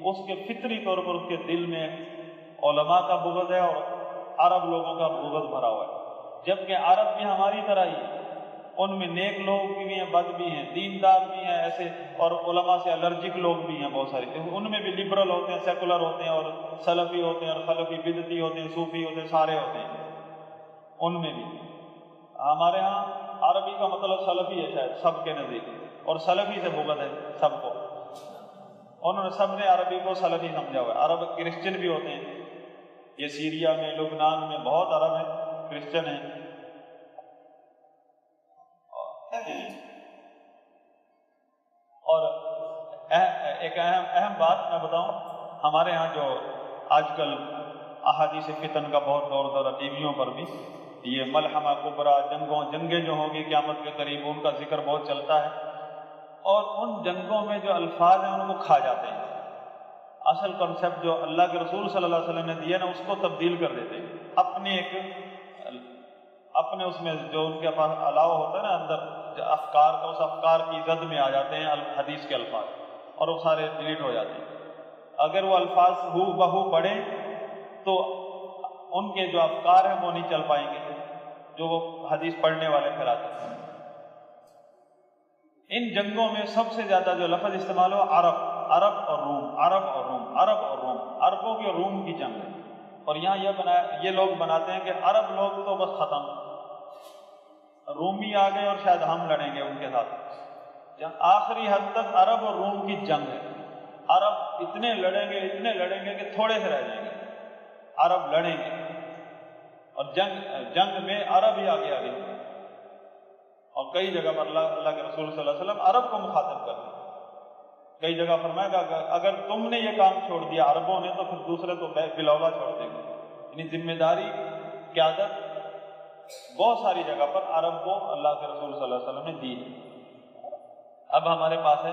اس کے فطری طور پر اس کے دل میں علماء کا بغض ہے اور عرب لوگوں کا بغض بھرا ہوا ہے. جبکہ عرب بھی ہماری طرح ہی، ان میں نیک لوگ بھی ہیں، بد بھی ہیں، دیندار بھی ہیں ایسے، اور علماء سے الرجک لوگ بھی ہیں بہت سارے. ان میں بھی لبرل ہوتے ہیں، سیکولر ہوتے ہیں، اور سلفی ہوتے ہیں، اور خلفی بدعتی ہوتے ہیں، صوفی ہوتے ہیں، سارے ہوتے ہیں ان میں بھی. ہمارے ہاں عربی کا مطلب سلفی ہے شاید سب کے نزدیک، اور سلفی سے بغض ہے سب کو. انہوں نے سب نے عربی کو سلفی سمجھا ہوا ہے. عرب کرسچن بھی ہوتے ہیں، یہ سیریا میں، لبنان میں بہت عرب ہیں، کرسچن ہیں. اور ایک اہم بات میں بتاؤں، ہمارے ہاں جو آج کل احادیث فتن کا بہت دور ٹی ویوں پر بھی، یہ ملحمہ کبریٰ، جنگیں جو ہوں گی قیامت کے قریب، ان کا ذکر بہت چلتا ہے. اور ان جنگوں میں جو الفاظ ہیں ان کو کھا جاتے ہیں. اصل کنسیپٹ جو اللہ کے رسول صلی اللہ علیہ وسلم نے دیا نا، اس کو تبدیل کر دیتے ہیں اپنے اس میں جو ان کے پاس علاوہ ہوتا ہے نا اندر جو افکار کا، اس افکار کی زد میں آ جاتے ہیں حدیث کے الفاظ، اور وہ سارے ڈیلیٹ ہو جاتے ہیں. اگر وہ الفاظ ہو بہو پڑھیں تو ان کے جو افکار ہیں وہ نہیں چل پائیں گے جو وہ حدیث پڑھنے والے پھیلاتے ہیں. ان جنگوں میں سب سے زیادہ جو لفظ استعمال ہو عرب اور روم، عرب اور روم، عرب اور روم، عربوں کی اور روم کی جنگ ہے. اور یہاں یہ لوگ بناتے ہیں کہ عرب لوگ تو بس ختم، رومی آ گئے اور شاید ہم لڑیں گے ان کے ساتھ. آخری حد تک عرب اور روم کی جنگ ہے. عرب اتنے لڑیں گے کہ تھوڑے سے رہ جائیں گے. عرب لڑیں گے اور جنگ میں عرب ہی آگے آگے. اور کئی جگہ پر اللہ کے رسول صلی اللہ علیہ وسلم عرب کو مخاطب کرتے ہیں. کئی جگہ فرمایا کہ اگر تم نے یہ کام چھوڑ دیا عربوں نے، تو پھر دوسرے تو بلولا چھوڑ دیں گے. یعنی ذمہ داری، قیادت بہت ساری جگہ پر عرب کو اللہ کے رسول صلی اللہ علیہ وسلم نے دی. اب ہمارے پاس ہے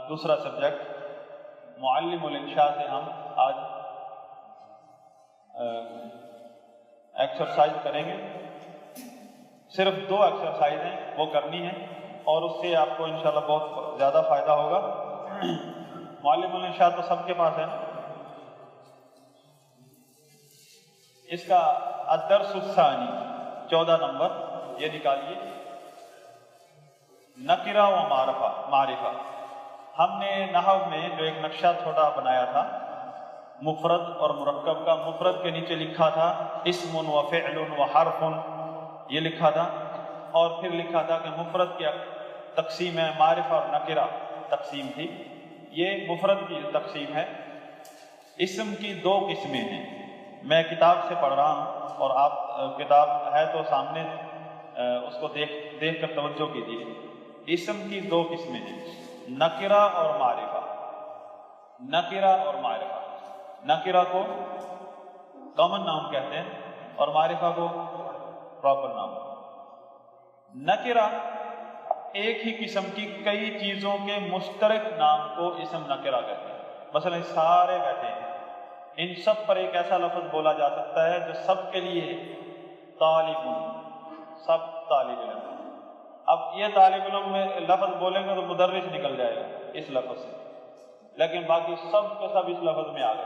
دوسرا سبجیکٹ، معلم الانشاء سے ہم آج ایکسرسائز کریں گے. صرف 2 ایکسرسائز ہیں وہ کرنی ہے اور اس سے آپ کو انشاءاللہ بہت زیادہ فائدہ ہوگا۔ معلم الانشاء تو سب کے پاس ہے نا۔ اس کا الدرس الثانی 14 نمبر یہ نکالیے، نکرہ و معرفہ۔ ہم نے نحو میں جو ایک نقشہ چھوٹا بنایا تھا مفرد اور مرکب کا، مفرد کے نیچے لکھا تھا اسم و فعل و حرف، یہ لکھا تھا، اور پھر لکھا تھا کہ مفرد کی تقسیم ہے، معرفہ اور نکرہ تقسیم تھی، یہ مفرد کی تقسیم ہے۔ اسم کی 2 قسمیں ہیں، میں کتاب سے پڑھ رہا ہوں اور آپ کتاب ہے تو سامنے اس کو دیکھ کر توجہ کیجیے۔ اسم کی 2 قسمیں ہیں، نکرہ اور معرفہ۔ نکرہ اور معرفہ، نکرہ کو کامن نام کہتے ہیں اور معرفہ کو پراپر نام۔ نکرہ ایک ہی قسم کی کئی چیزوں کے مشترک نام کو اسم نکرہ کہتے ہیں۔ مثلا سارے بیٹھے ہیں، ان سب پر ایک ایسا لفظ بولا جا سکتا ہے جو سب کے لیے طالب، سب طالب علم۔ اب یہ طالب علم میں لفظ بولیں گے تو مدرس نکل جائے گا اس لفظ سے، لیکن باقی سب کے سب اس لفظ میں آ گئے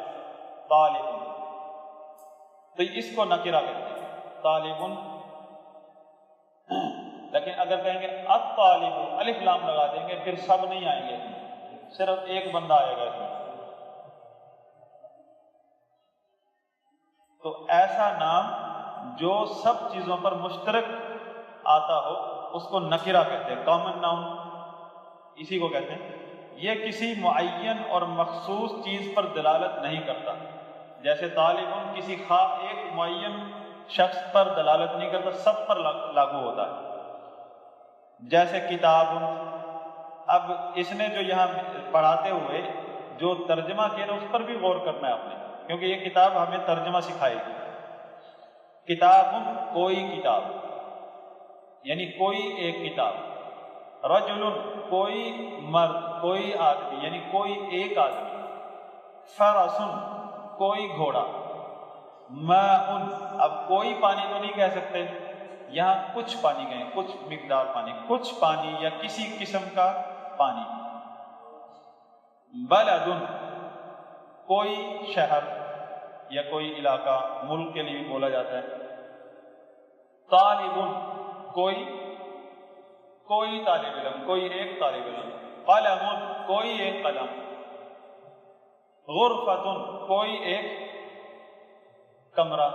طالب، تو اس کو نکرہ کہتے ہیں طالب۔ لیکن اگر کہیں گے الطالب، الف لام لگا دیں گے پھر سب نہیں آئیں گے، صرف ایک بندہ آئے گا اس میں۔ تو ایسا نام جو سب چیزوں پر مشترک آتا ہو اس کو نکرہ کہتے ہیں، کامن ناؤن اسی کو کہتے ہیں۔ یہ کسی معین اور مخصوص چیز پر دلالت نہیں کرتا، جیسے طالب کسی خاص ایک معین شخص پر دلالت نہیں کرتا، سب پر لاگو ہوتا ہے۔ جیسے کتاب، اب اس نے جو یہاں پڑھاتے ہوئے جو ترجمہ کیا نا اس پر بھی غور کرنا ہے آپ نے، کیونکہ یہ کتاب ہمیں ترجمہ سکھائے گی۔ کتاب، کوئی کتاب یعنی کوئی ایک کتاب، رجل کوئی مرد، کوئی آدمی یعنی کوئی ایک آدمی، فرس کوئی گھوڑا، ماء اب کوئی پانی تو نہیں کہہ سکتے، یہاں کچھ پانی کہیں، کچھ مقدار پانی، کچھ پانی یا کسی قسم کا پانی۔ بلد کوئی شہر یا کوئی علاقہ، ملک کے لیے بولا جاتا ہے۔ طالب کوئی طالب علم، کوئی ایک طالب علم۔ قلم کوئی ایک قلم۔ غرفۃ کوئی ایک کمرہ۔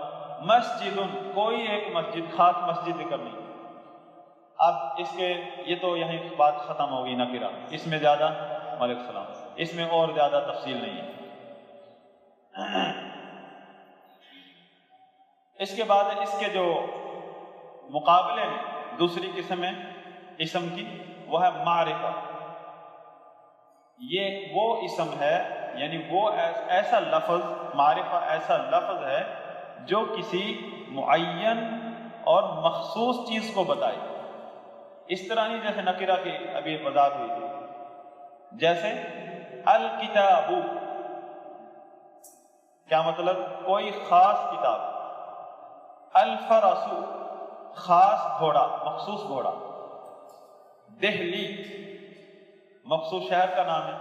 مسجد کوئی ایک مسجد، خاص مسجد ذکر نہیں۔ اب اس کے یہ تو یہیں بات ختم ہوگی نکرہ، اس میں زیادہ، وعلیکم السلام، اس میں اور زیادہ تفصیل نہیں ہے۔ اس کے بعد اس کے جو مقابلے میں دوسری قسم ہے اسم کی، وہ ہے معرفہ۔ یہ وہ اسم ہے یعنی وہ ایسا لفظ، معرفہ ایسا لفظ ہے جو کسی معین اور مخصوص چیز کو بتائے۔ اس طرح نہیں جیسے نکرہ کی ابھی وضاحت ہوئی تھی، جیسے الکتاب، کیا مطلب؟ کوئی خاص کتاب۔ الفرس خاص گھوڑا، مخصوص گھوڑا۔ دہلی مخصوص شہر کا نام ہے۔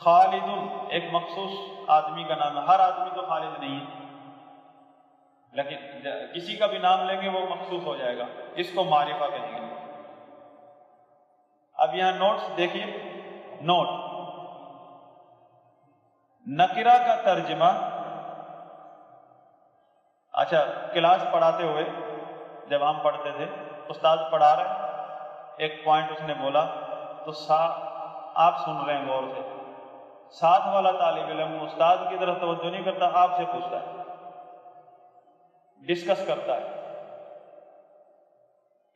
خالد ایک مخصوص آدمی کا نام ہے، ہر آدمی تو خالد نہیں ہے، لیکن کسی کا بھی نام لیں گے وہ مخصوص ہو جائے گا، اس کو معرفہ کہیں گے۔ اب یہاں نوٹس دیکھیے، نوٹ، نکرہ کا ترجمہ۔ اچھا، کلاس پڑھاتے ہوئے جب ہم پڑھتے تھے، استاد پڑھا رہے، ایک پوائنٹ اس نے بولا تو آپ سن رہے ہیں غور سے، ساتھ والا طالب علم استاد کی طرف توجہ نہیں کرتا، آپ سے پوچھتا ہے، ڈسکس کرتا ہے۔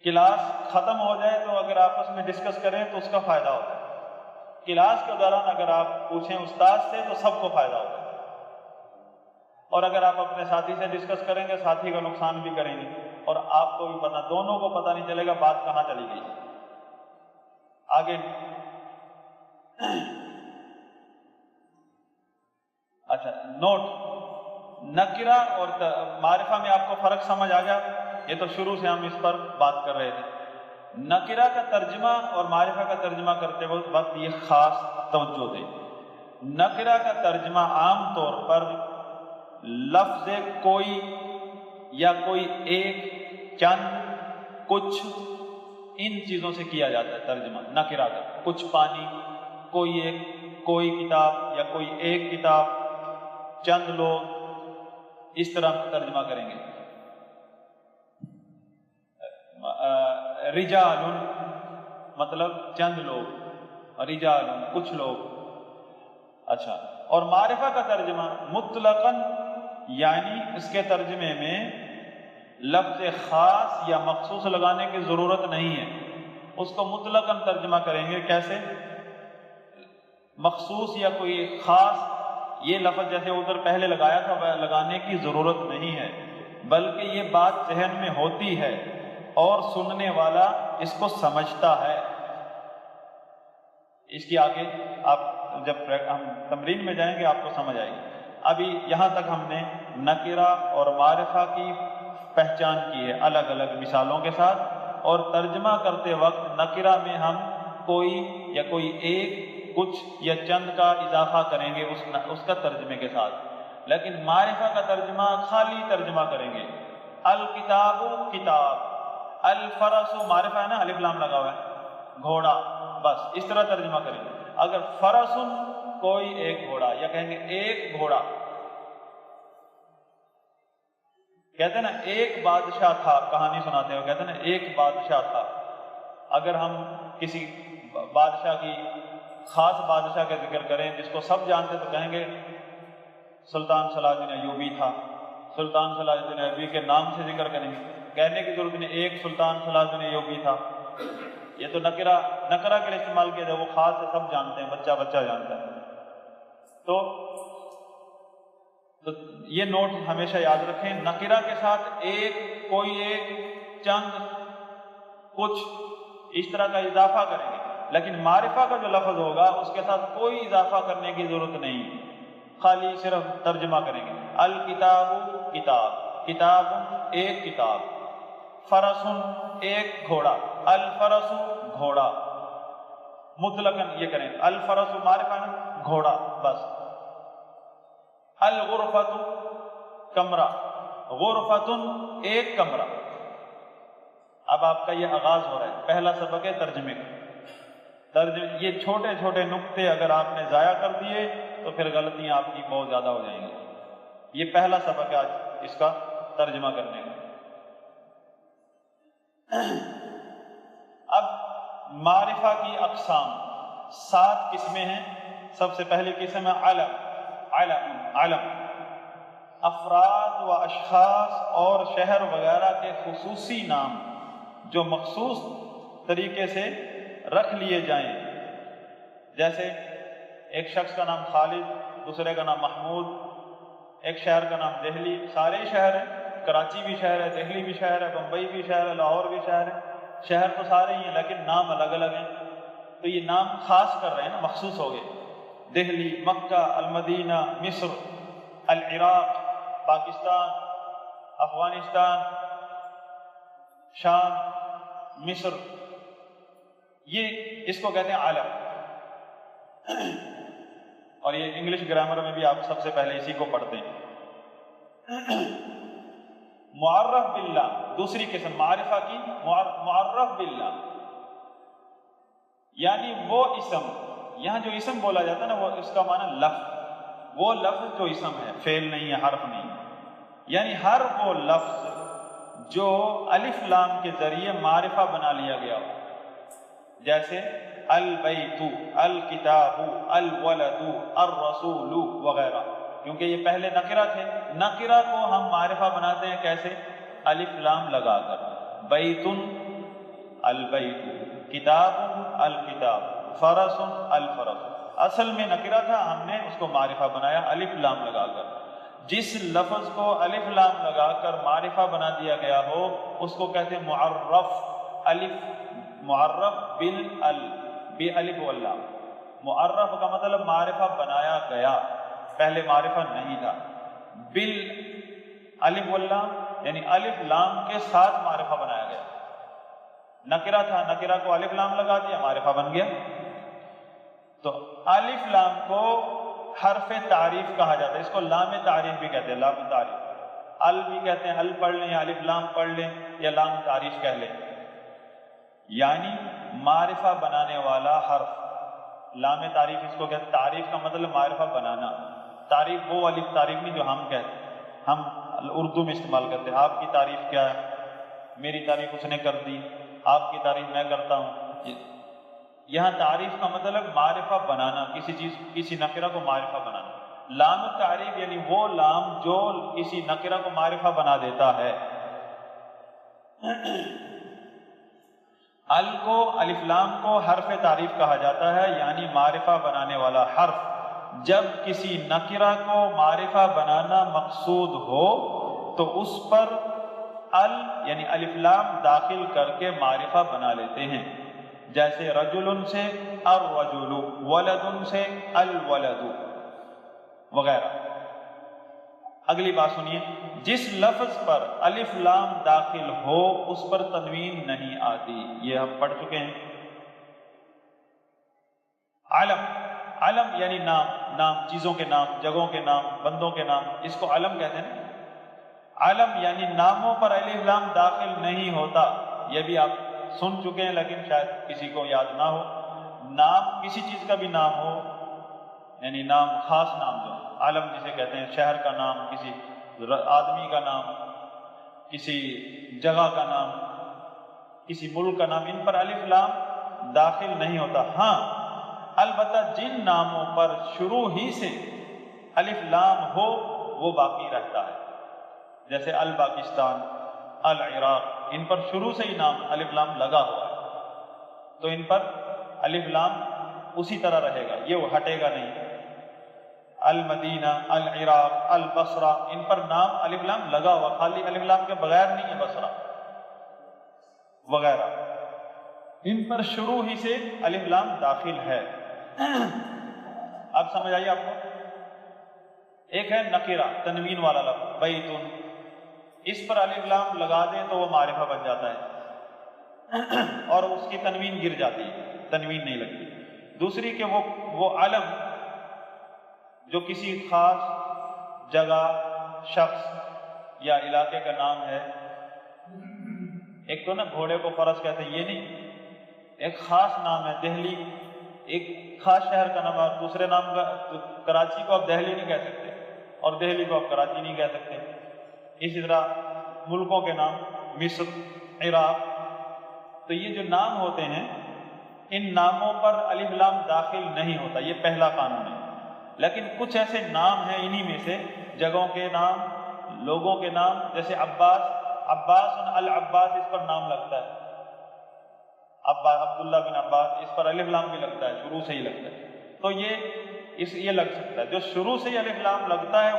کلاس ختم ہو جائے تو اگر آپس میں ڈسکس کریں تو اس کا فائدہ ہوتا ہے، کلاس کے دوران اگر آپ پوچھیں استاد سے تو سب کو فائدہ ہوتا ہے، اور اگر آپ اپنے ساتھی سے ڈسکس کریں گے ساتھی کا نقصان بھی کریں گے، اور آپ کو بھی پتہ، دونوں کو پتہ نہیں چلے گا بات کہاں چلی گئی۔ آگے اچھا، نوٹ، نکرہ اور معرفہ میں آپ کو فرق سمجھ آ گیا۔ یہ تو شروع سے ہم اس پر بات کر رہے تھے، نکرہ کا ترجمہ اور معرفہ کا ترجمہ کرتے وقت یہ خاص توجہ دیں۔ نکرہ کا ترجمہ عام طور پر لفظ کوئی یا کوئی ایک، چند، کچھ، ان چیزوں سے کیا جاتا ہے ترجمہ نکرہ کا۔ کچھ پانی، کوئی ایک، کوئی کتاب یا کوئی ایک کتاب، چند لوگ، اس طرح ترجمہ کریں گے۔ رجال مطلب چند لوگ، رجال کچھ لوگ۔ اچھا، اور معرفہ کا ترجمہ مطلقاً یعنی اس کے ترجمے میں لفظ خاص یا مخصوص لگانے کی ضرورت نہیں ہے، اس کو مطلقاً ترجمہ کریں گے۔ کیسے؟ مخصوص یا کوئی خاص یہ لفظ جیسے ادھر پہلے لگایا تھا لگانے کی ضرورت نہیں ہے، بلکہ یہ بات ذہن میں ہوتی ہے اور سننے والا اس کو سمجھتا ہے۔ اس کی آگے آپ جب ہم تمرین میں جائیں گے آپ کو سمجھ آئے گی۔ ابھی یہاں تک ہم نے نکرہ اور معرفہ کی پہچان کی ہے الگ الگ مثالوں کے ساتھ، اور ترجمہ کرتے وقت نکرہ میں ہم کوئی یا کوئی ایک، کچھ یا چند کا اضافہ کریں گے اس کا ترجمے کے ساتھ، لیکن معرفہ کا ترجمہ خالی ترجمہ کریں گے۔ الکتاب کتاب، الفرس معرفہ ہے نا، الف لام لگا ہوا ہے، گھوڑا، بس اس طرح ترجمہ کریں گے۔ اگر فرس کوئی ایک گھوڑا، یا کہیں گے ایک گھوڑا، کہتے ہیں نا ایک بادشاہ تھا، کہانی سناتے ہو کہتے ہیں نا ایک بادشاہ تھا۔ اگر ہم کسی بادشاہ کی، خاص بادشاہ کا ذکر کریں جس کو سب جانتے تو کہیں گے سلطان صلاح الدین ایوبی تھا، سلطان صلاح الدین ایوبی کے نام سے ذکر کریں گے، کہنے کی ضرورت نہیں ایک سلطان صلاح الدین ایوبی تھا۔ یہ تو نکرہ کے لیے استعمال کیا جائے، وہ خاص ہے، سب جانتے ہیں، بچہ بچہ جانتا ہے۔ تو یہ نوٹ ہمیشہ یاد رکھیں، نکرہ کے ساتھ ایک، کوئی ایک، چند، کچھ، اس طرح کا اضافہ کریں گے، لیکن معرفہ کا جو لفظ ہوگا اس کے ساتھ کوئی اضافہ کرنے کی ضرورت نہیں، خالی صرف ترجمہ کریں گے۔ الکتاب کتاب، کتاب ایک کتاب، فرس ایک گھوڑا، الفرس گھوڑا، مطلقاً یہ کریں، الفرس معرفہ نا، گھوڑا بس۔ الغرفۃ کمرہ، غرفۃ ایک کمرہ۔ اب آپ کا یہ آغاز ہو رہا ہے، پہلا سبق ہے ترجمے کا۔ یہ چھوٹے چھوٹے نقطے اگر آپ نے ضائع کر دیے تو پھر غلطیاں آپ کی بہت زیادہ ہو جائیں گی۔ یہ پہلا سبق ہے آج اس کا ترجمہ کرنے کا۔ اب معرفہ کی اقسام 7 قسمیں ہیں۔ سب سے پہلی قسم ہے علم۔ علم افراد و اشخاص اور شہر وغیرہ کے خصوصی نام جو مخصوص طریقے سے رکھ لیے جائیں، جیسے ایک شخص کا نام خالد، دوسرے کا نام محمود، ایک شہر کا نام دہلی، سارے ہی شہر ہیں، کراچی بھی شہر ہے، دہلی بھی شہر ہے، بمبئی بھی شہر ہے، لاہور بھی شہر ہے، شہر تو سارے ہی ہیں لیکن نام الگ الگ ہیں، تو یہ نام خاص کر رہے ہیں نا، مخصوص ہو گئے۔ دہلی، مکہ، المدینہ، مصر، العراق، پاکستان، افغانستان، شام، مصر، یہ اس کو کہتے ہیں عالم۔ اور یہ انگلش گرامر میں بھی آپ سب سے پہلے اسی کو پڑھتے ہیں۔ معرف باللہ، دوسری قسم معرفہ کی، معرف باللہ یعنی وہ اسم، یہاں جو اسم بولا جاتا ہے نا، وہ اس کا معنی لفظ، وہ لفظ جو اسم ہے، فعل نہیں ہے، حرف نہیں ہے، یعنی ہر وہ لفظ جو الف لام کے ذریعے معرفہ بنا لیا گیا ہو، جیسے البیت، الکتاب، الولد، الرسول وغیرہ، کیونکہ یہ پہلے نکرہ تھے۔ نکرہ کو ہم معرفہ بناتے ہیں کیسے؟ الف لام لگا کر، بیت البیت، کتاب الکتاب، فرس الفرس، اصل میں نکرہ تھا، ہم نے اس کو معرفہ بنایا الف لام لگا کر۔ جس لفظ کو الف لام لگا کر معرفہ بنا دیا گیا ہو اس کو کہتے ہیں معرف۔ الف معرف بالالف واللام، معرف کا مطلب معرفہ بنایا گیا، پہلے معرفہ نہیں تھا۔ بالالف واللام یعنی الف لام کے ساتھ معرفہ بنایا گیا. نکرہ تھا، نکرہ کو الف لام لگا دیا، معرفہ بن گیا. تو الف لام کو حرف تعریف کہا جاتا ہے، اس کو لام تعریف بھی کہتے ہیں. لام تعریف ال بھی کہتے ہیں، ال پڑھ لیں یا الف لام پڑھ لیں یا لام تعریف کہہ لیں، یعنی معرفہ بنانے والا حرف. لام تعریف اس کو کہتے ہیں. تعریف کا مطلب معرفہ بنانا. تعریف وہ والی تعریف نہیں جو ہم کہتے ہیں، ہم اردو میں استعمال کرتے ہیں. آپ کی تعریف کیا ہے؟ میری تعریف اس نے کر دی، آپ کی تعریف میں کرتا ہوں. یہاں تعریف کا مطلب معرفہ بنانا، کسی چیز، کسی نکرہ کو معرفہ بنانا. لام تعریف یعنی وہ لام جو کسی نکرہ کو معرفہ بنا دیتا ہے. ال کو، الف لام کو حرف تعریف کہا جاتا ہے، یعنی معرفہ بنانے والا حرف. جب کسی نکرہ کو معرفہ بنانا مقصود ہو تو اس پر ال یعنی الف لام داخل کر کے معرفہ بنا لیتے ہیں. جیسے رجل سے الرجل، ولد سے الولد وغیرہ. اگلی بات سنیے، جس لفظ پر الف لام داخل ہو اس پر تنوین نہیں آتی. یہ ہم پڑھ چکے ہیں. علم، علم یعنی نام، نام چیزوں کے نام، جگہوں کے نام، بندوں کے نام، اس کو علم کہتے ہیں. علم یعنی ناموں پر الف لام داخل نہیں ہوتا. یہ بھی آپ سن چکے ہیں لیکن شاید کسی کو یاد نہ ہو. نام کسی چیز کا بھی نام ہو، یعنی نام خاص نام جو عالم جسے کہتے ہیں، شہر کا نام، کسی آدمی کا نام، کسی جگہ کا نام، کسی ملک کا نام، ان پر الف لام داخل نہیں ہوتا. ہاں البتہ جن ناموں پر شروع ہی سے الف لام ہو وہ باقی رہتا ہے، جیسے الپاکستان، العراق، ان پر شروع سے ہی نام الف لام لگا ہوا ہے تو ان پر الف لام اسی طرح رہے گا، یہ وہ ہٹے گا نہیں. المدینہ، العراق، البصرہ، ان پر نام الف لام لگا ہوا، خالی الف لام کے بغیر نہیں ہے. بصرہ وغیرہ ان پر شروع ہی سے الف لام داخل ہے. اب سمجھ آئیے آپ کو. ایک ہے نکرہ، تنوین والا لفظ، بیتن، اس پر الف لام لگا دیں تو وہ معرفہ بن جاتا ہے اور اس کی تنوین گر جاتی ہے، تنوین نہیں لگتی. دوسری کہ وہ علم جو کسی خاص جگہ، شخص یا علاقے کا نام ہے. ایک تو نا گھوڑے کو فرس کہتے ہیں، یہ نہیں، ایک خاص نام ہے. دہلی ایک خاص شہر کا نام ہے، دوسرے نام کا کراچی کو آپ دہلی نہیں کہہ سکتے اور دہلی کو آپ کراچی نہیں کہہ سکتے. اسی طرح ملکوں کے نام، مصر، عراق. تو یہ جو نام ہوتے ہیں ان ناموں پر الف لام داخل نہیں ہوتا، یہ پہلا قانون ہے. لیکن کچھ ایسے نام ہیں انہی میں سے، جگہوں کے نام، لوگوں کے نام، جیسے عباس، عباس العباس، اس پر نام لگتا ہے. عباس، عبداللہ بن عباس، اس پر الف لام بھی لگتا ہے، شروع سے ہی لگتا ہے. تو یہ لگ سکتا ہے. جو شروع سے ہی الف لام لگتا ہے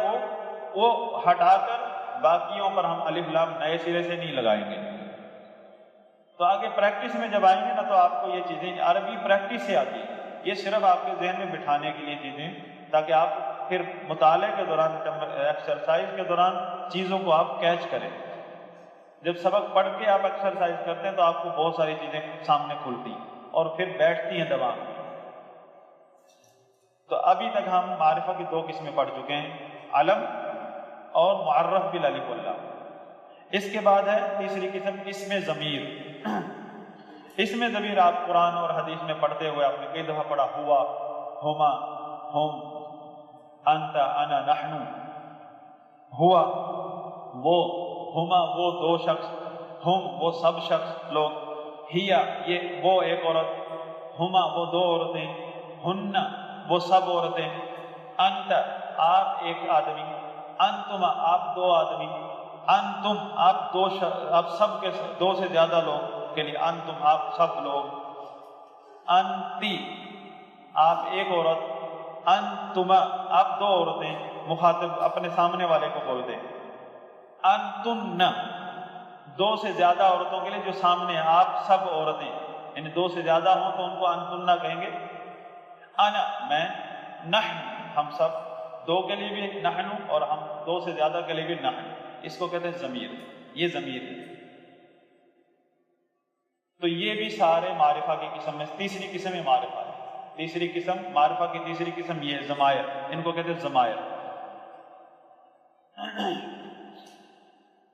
وہ ہٹا کر باقیوں پر ہم الف لام نئے سرے سے نہیں لگائیں گے. تو آگے پریکٹس میں جب آئیں گے نا تو آپ کو یہ چیزیں عربی پریکٹس سے آتی ہے. یہ صرف آپ کے ذہن میں بٹھانے کے لیے چیزیں، تاکہ آپ پھر مطالعے کے دوران، ایکسرسائز کے دوران چیزوں کو آپ کیچ کریں. جب سبق پڑھ کے آپ ایکسرسائز کرتے ہیں تو آپ کو بہت ساری چیزیں سامنے کھلتی اور پھر بیٹھتی ہیں دماغ میں. تو ابھی تک ہم معرفہ کی 2 قسمیں پڑھ چکے ہیں، علم اور معرف بالالف واللام. اس کے بعد ہے تیسری قسم، اسم ضمیر. اسم ضمیر آپ قرآن اور حدیث میں پڑھتے ہوئے آپ نے کئی دفعہ پڑھا، ہوا، ہما، ہم، انت، انا، نحن. ہوا وہ، ہما وہ 2 شخص، ہم وہ سب شخص لوگ، ہیا یہ وہ ایک عورت، ہما وہ 2 عورتیں، ہن وہ سب عورتیں، انت آپ ایک آدمی، انتم آپ 2 آدمی، انتم آپ سب کے 2 سے زیادہ لوگ کے لیے، انتم آپ سب لوگ، انتی آپ ایک عورت، انتما آپ 2 عورتیں، مخاطب اپنے سامنے والے کو بول دیں. انتن 2 سے زیادہ عورتوں کے لیے جو سامنے ہیں، آپ سب عورتیں، یعنی 2 سے زیادہ ہوں تو ان کو انتن کہیں گے. انا میں، نحن ہم سب، 2 کے لیے بھی نحن اور ہم 2 سے زیادہ کے لیے بھی نحن. اس کو کہتے ہیں ضمیر، یہ ضمیر ہے۔ تو یہ بھی سارے معرفہ کی قسم میں تیسری قسم ہے معرفہ ہے، تیسری قسم معرفہ کی تیسری قسم یہ ہے ضمائر، ان کو کہتے ہیں ضمائر۔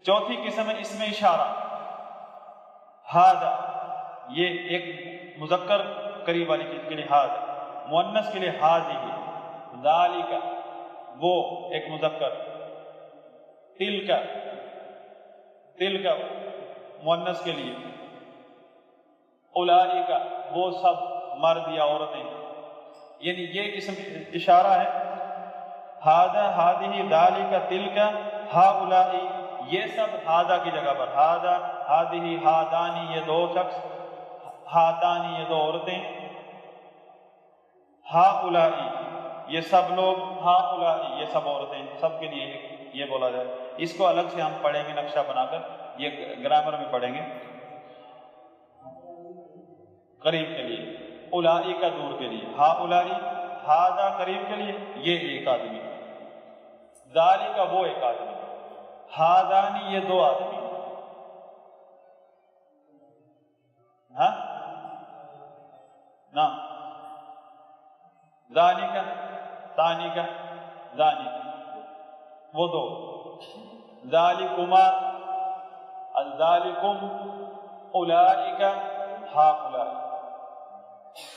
چوتھی قسم ہے اسم اشارہ، ہذا، یہ ایک مذکر قریب والی چیز کے لیے ہذا، مؤنث کے لیے ہذہ، ذالک وہ ایک مذکر، تلک مؤنث کے لیے، اولئک وہ سب مرد یا عورتیں، یعنی یہ اسم اشارہ ہے، ہذا، ہذہ، ذالک، تلک، ہؤلاء، یہ سب ہذا کی جگہ پر، ہذا، ہذہ، ہذانی یہ دو شخص، ہاتانی یہ دو عورتیں، ہؤلاء یہ سب لوگ، ہؤلاء یہ سب عورتیں، سب کے لیے یہ بولا جائے۔ اس کو الگ سے ہم پڑھیں گے نقشہ بنا کر، یہ گرامر میں پڑھیں گے۔ قریب کے لیے، اولائی کا دور کے لیے، ہؤلاء، ہذا قریب کے لیے یہ ایک آدمی، ذالک وہ ایک آدمی، ہذانی یہ دو آدمی، ہاں نا، ذالک، ذالک، ذالک وہ دو، ذالکما، الذالکم، اولئک، ہؤلاء،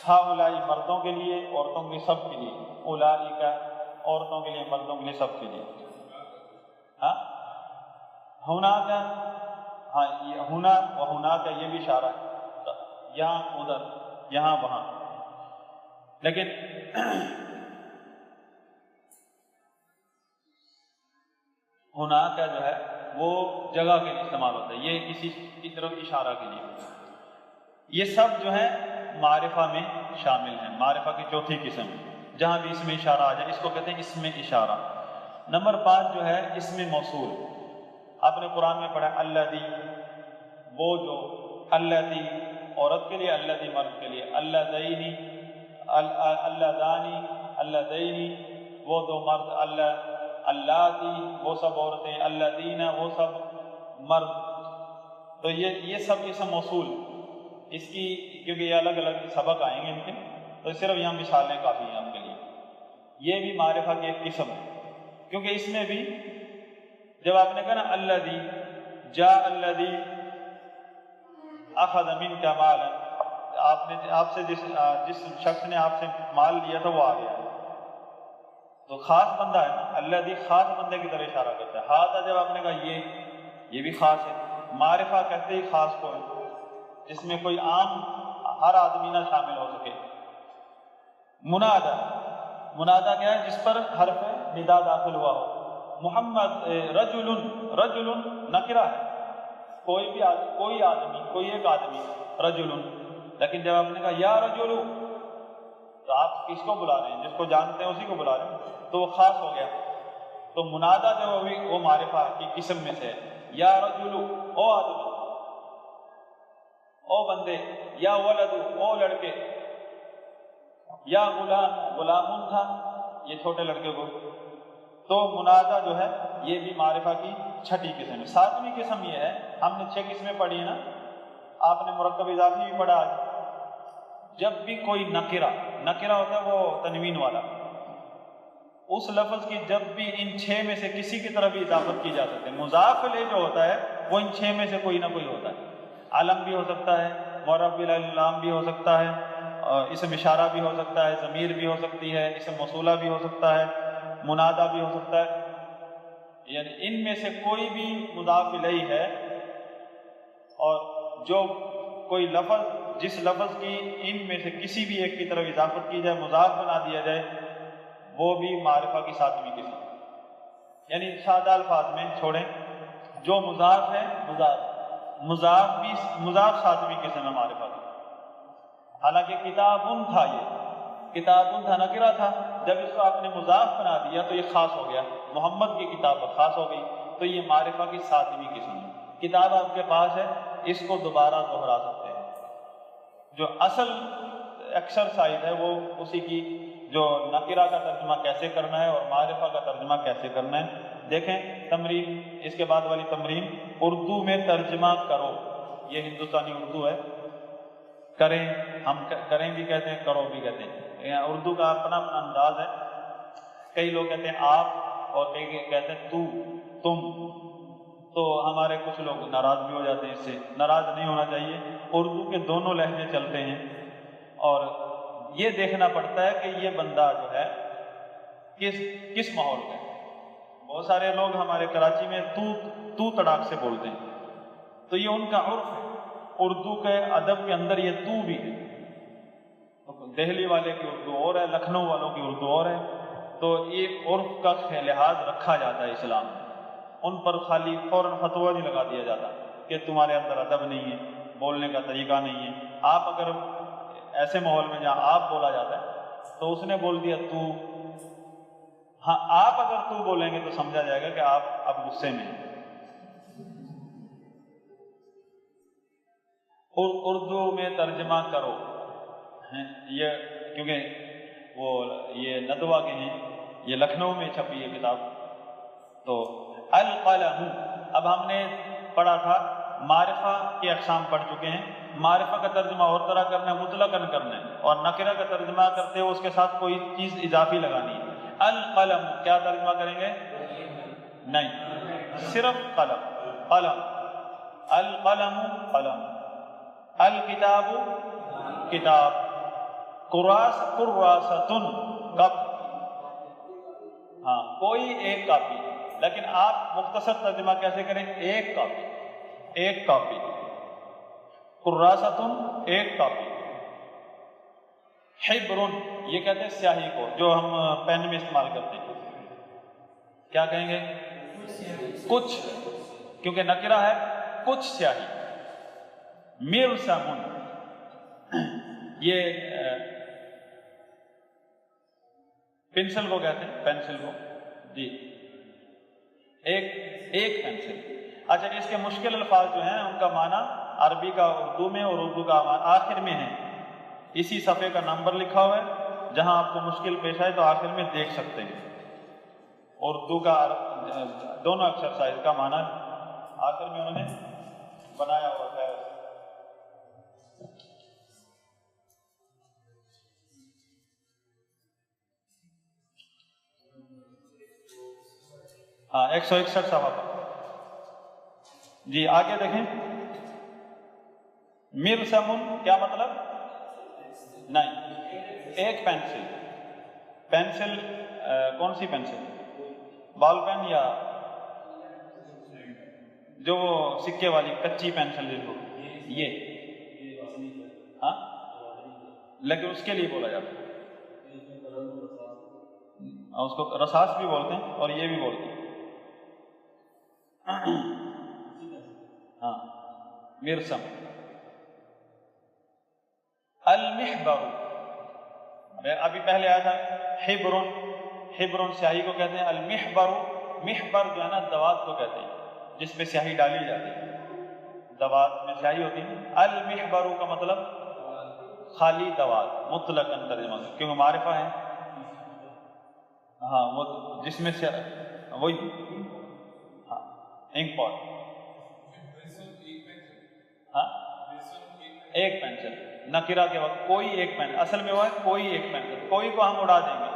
ہؤلاء مردوں کے لیے، عورتوں کے سب کے لیے، اولئک عورتوں کے لیے، مردوں کے لیے، سب کے لیے، ہاں ہونا کا، ہاں یہ ہونا و ہونا کا یہ بھی اشارہ ہے، یہاں ادھر، یہاں وہاں، لیکن ہونا کا جو ہے وہ جگہ کے لیے استعمال ہوتا ہے، یہ کسی کی طرف اشارہ کے لیے۔ یہ سب جو ہے معرفہ میں شامل ہیں، معرفہ کی چوتھی قسم، جہاں بھی اسم اشارہ آ جائے اس کو کہتے ہیں اسم اشارہ۔ نمبر 5 جو ہے اسم موصول، آپ نے قرآن میں پڑھا الذی، وہ جو، اللاتی عورت کے لیے، الذی مرد کے لیے، اللذینی، اللذانی، اللذینی وہ دو مرد، اللاتی وہ سب عورتیں، الذین وہ سب مرد۔ تو یہ سب اسم موصول، اس کی کیونکہ یہ الگ الگ سبق آئیں گے ان کے، تو صرف یہاں مثالیں کافی ہیں آپ کے لیے۔ یہ بھی معرفہ کی ایک قسم ہے، کیونکہ اس میں بھی جب آپ نے کہا نا الذی جاء، الذی اخذ منک مالا، آپ سے جس شخص نے آپ سے مال لیا تھا وہ آ گیا، تو خاص بندہ ہے نا، الذی خاص بندے کی طرح اشارہ کرتا ہے۔ ہذا جب آپ نے کہا یہ بھی خاص ہے، معرفہ کہتے ہی خاص کو ہے، جس میں کوئی عام ہر آدمی نہ شامل ہو سکے۔ منادا، منادا کیا ہے؟ جس پر حرف ندا داخل ہوا ہو۔ محمد، رجل نکرہ ہے، کوئی بھی آدمی، کوئی ایک آدمی، رجل، لیکن جب آپ نے کہا یا رجل، تو آپ کس کو بلا رہے ہیں؟ جس کو جانتے ہیں اسی کو بلا رہے ہیں، تو وہ خاص ہو گیا۔ تو منادا جو ہوئی وہ معرفہ کی قسم میں سے ہے، یا رجل او آدمی، او بندے، یا ولد او لڑکے، یا غلام، غلامن تھا یہ چھوٹے لڑکے کو۔ تو منادا جو ہے یہ بھی معرفہ کی چھٹی قسم ہے۔ 7ویں قسم یہ ہے، ہم نے 6 قسمیں پڑھی ہیں نا، آپ نے مرکب اضافی بھی پڑھا آج۔ جب بھی کوئی نکرہ ہوتا ہے وہ تنوین والا، اس لفظ کی جب بھی ان 6 میں سے کسی کی طرف بھی اضافت کی جا سکتی ہے۔ مضاف الیہ جو ہوتا ہے وہ ان 6 میں سے کوئی نہ کوئی ہوتا ہے، علم بھی ہو سکتا ہے، معرف بالعلام بھی ہو سکتا ہے، اسم اشارہ بھی ہو سکتا ہے، ضمیر بھی ہو سکتی ہے، اسم موصولہ بھی ہو سکتا ہے، منادا بھی ہو سکتا ہے، یعنی ان میں سے کوئی بھی مضاف الیہ ہے، اور جو کوئی لفظ جس لفظ کی ان میں سے کسی بھی ایک کی طرف اضافت کی جائے، مضاف بنا دیا جائے، وہ بھی معرفہ کی 7ویں قسم، یعنی سادہ الفاظ میں چھوڑیں، جو مضاف ہے مضاف 7ویں قسم ہے معرفہ کی۔ حالانکہ کتابن تھا، یہ کتابن تھا نکرہ تھا، جب اس کو آپ نے مضاف بنا دیا تو یہ خاص ہو گیا، محمد کی کتاب خاص ہو گئی، تو یہ معرفہ کی 7ویں قسم ہے۔ کتاب آپ کے پاس ہے، اس کو دوبارہ دہرا سکتے ہیں۔ جو اصل ایکسرسائز ہے وہ اسی کی، جو نکرہ کا ترجمہ کیسے کرنا ہے اور معرفہ کا ترجمہ کیسے کرنا ہے دیکھیں تمرین، اس کے بعد والی تمرین، اردو میں ترجمہ کرو. یہ ہندوستانی اردو ہے. کریں، ہم کریں بھی کہتے ہیں، کرو بھی کہتے ہیں. اردو کا اپنا اپنا انداز ہے. کئی لوگ کہتے ہیں آپ اور کئی کہتے ہیں تو، تم. تو ہمارے کچھ لوگ ناراض بھی ہو جاتے ہیں. اس سے ناراض نہیں ہونا چاہیے. اردو کے دونوں لہجے چلتے ہیں اور یہ دیکھنا پڑتا ہے کہ یہ بندہ جو ہے کس ماحول کا ہے. بہت سارے لوگ ہمارے کراچی میں تو تڑاک سے بولتے ہیں، تو یہ ان کا عرف ہے. اردو کے ادب کے اندر یہ تو بھی ہے. دہلی والے کی اردو اور ہے، لکھنؤ والوں کی اردو اور ہے. تو ایک عرف کا لحاظ رکھا جاتا ہے اسلام میں. ان پر خالی فوراً فتویٰ نہیں لگا دیا جاتا کہ تمہارے اندر ادب نہیں ہے، بولنے کا طریقہ نہیں ہے. آپ اگر ایسے ماحول میں جہاں آپ بولا جاتا ہے تو اس نے بول دیا تو، ہاں آپ اگر تو بولیں گے تو سمجھا جائے گا کہ آپ اب غصے میں ہیں. اردو میں ترجمہ کرو. یہ کیونکہ وہ یہ ندوہ کے ہیں، یہ لکھنؤ میں چھپی ہے کتاب. تو القلم، اب ہم نے پڑھا تھا معرفہ کی اقسام پڑھ چکے ہیں. معرفہ کا ترجمہ اور طرح کرنا ہے، مطلقاً کرنا ہے، اور نکرہ کا ترجمہ کرتے ہوئے اس کے ساتھ کوئی چیز اضافی لگانی ہے. القلم کیا ترجمہ کریں گے؟ نہیں، صرف قلم. قلم. القلم قلم. الکتاب کتاب. کراستن کاپی. ہاں کوئی ایک کاپی. لیکن آپ مختصر ترجمہ کیسے کریں؟ ایک کاپی. ایک کاپی. کراستن ایک کاپی. حبر یہ کہتے ہیں سیاہی کو، جو ہم پین میں استعمال کرتے ہیں. کیا کہیں گے؟ کچھ، کیونکہ نکرہ ہے. کچھ سیاہی. مرسم یہ پنسل کو کہتے ہیں، پینسل کو. جی ایک پینسل. اچھا اس کے مشکل الفاظ جو ہیں ان کا معنی عربی کا اردو میں اور اردو کا آخر میں ہے. اسی صفحے کا نمبر لکھا ہوا ہے، جہاں آپ کو مشکل پیش آئے تو آخر میں دیکھ سکتے ہیں. اردو کا دونوں ایکسرسائز کا معنی آخر میں انہوں نے بنایا ہوا ہے. ہاں 161 صفحہ پر. جی آگے دیکھیں. مرسمن کیا مطلب؟ نہیں، ایک پینسل. پینسل کون سی پینسل؟ بال پین یا جو سکے والی کچی پینسل جس کو یہ؟ ہاں لیکن اس کے لیے بولا جاتا ہے. اس کو رصاص بھی بولتے ہیں اور یہ بھی بولتے ہیں. ہاں مرسم. المحبر ابھی پہلے آیا تھا حبرن. حبرن سیاہی کو کہتے ہیں. المحبر، محبر جو ہے نا دوات کو کہتے ہیں جس پہ سیاہی ڈالی جاتی ہے. دوات میں سیاہی ہوتی ہے. المحبر کا مطلب خالی دوات، مطلق ترجمہ کیونکہ معرفہ ہے. ہاں وہ جس میں سے وہی ہاں انک پاٹ. ہاں ایک پینسل. نکرہ کے وقت کوئی ایک پینسل، اصل میں وہ ہے کوئی ایک پینسل. کوئی کو ہم اڑا دیں گے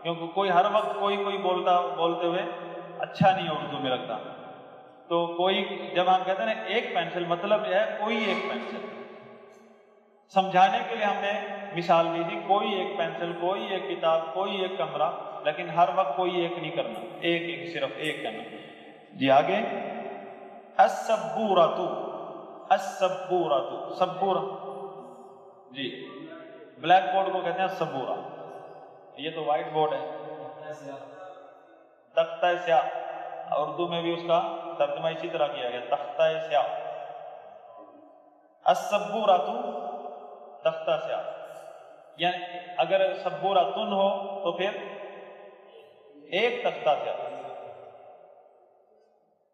کیونکہ کوئی ہر وقت کوئی بولتے ہوئے اچھا نہیں اردو میں لگتا. تو کوئی جب ہم کہتے ہیں نا ایک پینسل، مطلب یہ ہے کوئی ایک پینسل. سمجھانے کے لیے ہم نے مثال دی تھی کوئی ایک پینسل، کوئی ایک کتاب، کوئی ایک کمرہ، لیکن ہر وقت کوئی ایک نہیں کرنا، ایک صرف ایک کرنا. جی آگے. السبورۃ. السبورۃ سبورہ. جی بلیک بورڈ کو کہتے ہیں سبورہ. یہ تو وائٹ بورڈ ہے. تختہ سیاہ، اردو میں بھی اس کا ترجمہ اسی طرح کیا گیا، تختہ سیاہ. السبورۃ تختہ سیاہ. یعنی اگر سبورۃن ہو تو پھر ایک تختہ سیاہ.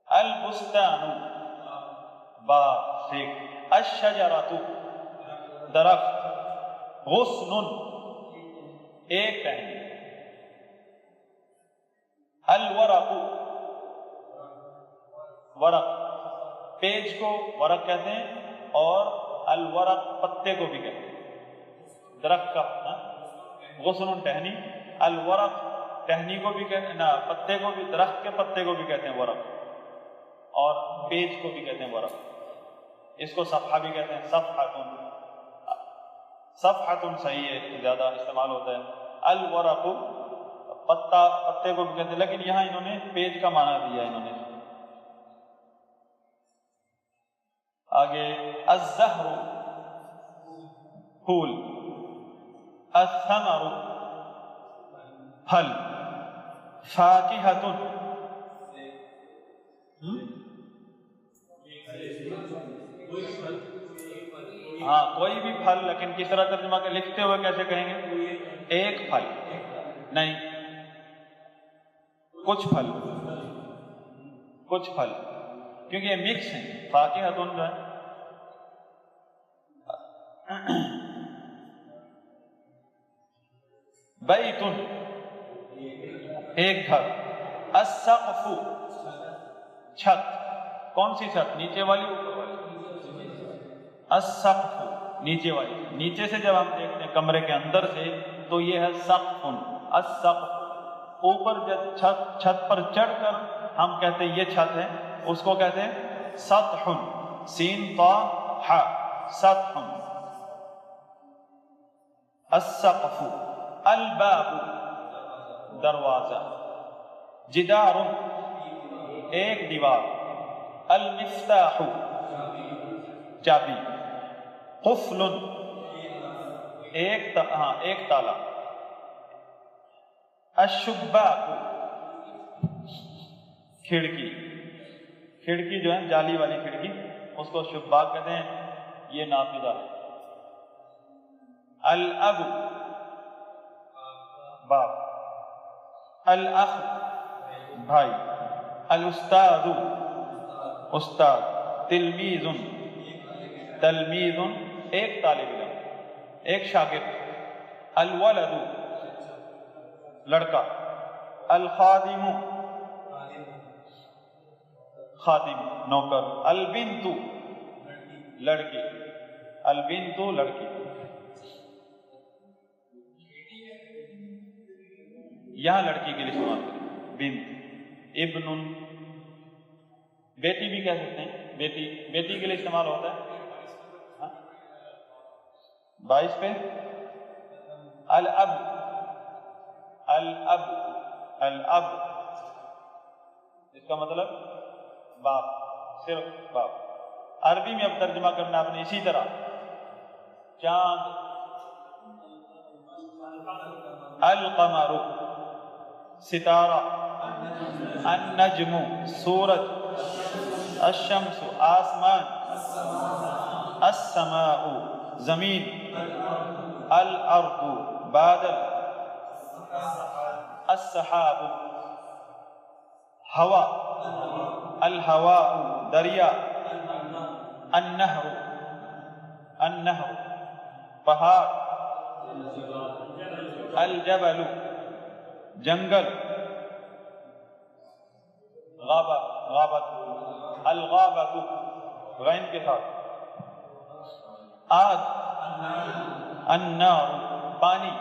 البستان باغ سیک. الشجرۃ درخت. غصن ایک ٹہنی. الورق ورق، پیج کو ورق کہتے ہیں اور الورق پتے کو بھی کہتے ہیں، درخت کا غصن ٹہنی، الورق ٹہنی کو بھی کہتے ہیں، پتے کو بھی، درخت کے پتے کو بھی کہتے ہیں ورق، اور پیج کو بھی کہتے ہیں ورق۔ اس کو صفحہ بھی کہتے ہیں، صفحۃ، صفحۃ صحیح ہے، زیادہ استعمال ہوتا ہے۔ الورق پتے کو بھی کہتے ہیں، لیکن یہاں انہوں نے پیج کا معنی دیا ہے انہوں نے۔ آگے الزہر پھول، الثمر پھل، فاکہۃ ہاں کوئی بھی پھل، لیکن کس طرح ترجمہ کے لکھتے ہوئے کیسے کہیں گے؟ ایک پھل نہیں، کچھ پھل، کچھ پھل، کیونکہ یہ مکس ہیں، فاکہۃ جو ہے۔ بیت ایک گھر، السقف چھت، کون سی چھت؟ نیچے والی اوپر والی؟ السقف نیچے والی، نیچے سے جب ہم دیکھتے ہیں کمرے کے اندر سے تو یہ ہے سقف، السقف، اوپر جب چھت پر چڑھ کر ہم کہتے ہیں یہ چھت ہے، اس کو کہتے ہیں سطح، سین طا ح، سطح۔ السقف، الباب دروازہ، جدار ایک دیوار، المفتاح چابی، قفل ایک تالا، الشباک کھڑکی، کھڑکی جو ہے جالی والی کھڑکی، اس کو شباک کہتے ہیں، یہ نافذہ ہے۔ الاب باپ، الاخ بھائی، الاستاذ استاد، تلمیذ تلمیذ ایک طالب علم، ایک شاگرد، الولد لڑکا، الخادم خادم نوکر، البنت لڑکی، البنت لڑکی۔ یہاں لڑکی کے لیے استعمال کریں، بنت، ابن بیٹی بھی کہہ سکتے ہیں، بیٹی کے لیے استعمال ہوتا ہے 22 پہ، الاب الاب الاب اس کا مطلب باپ، صرف باپ۔ عربی میں اب ترجمہ کرنا آپ نے اسی طرح، چاند، القمر ستارہ، النجم سورج، الشمس آسمان، السماء زمین، الارض بادل، السحاب ہوا، الہواء دریا، النہر النہر پہاڑ، الجبل جنگل، غابہ غابت، الغابۃ غین کے ساتھ، آگ، النار پانی،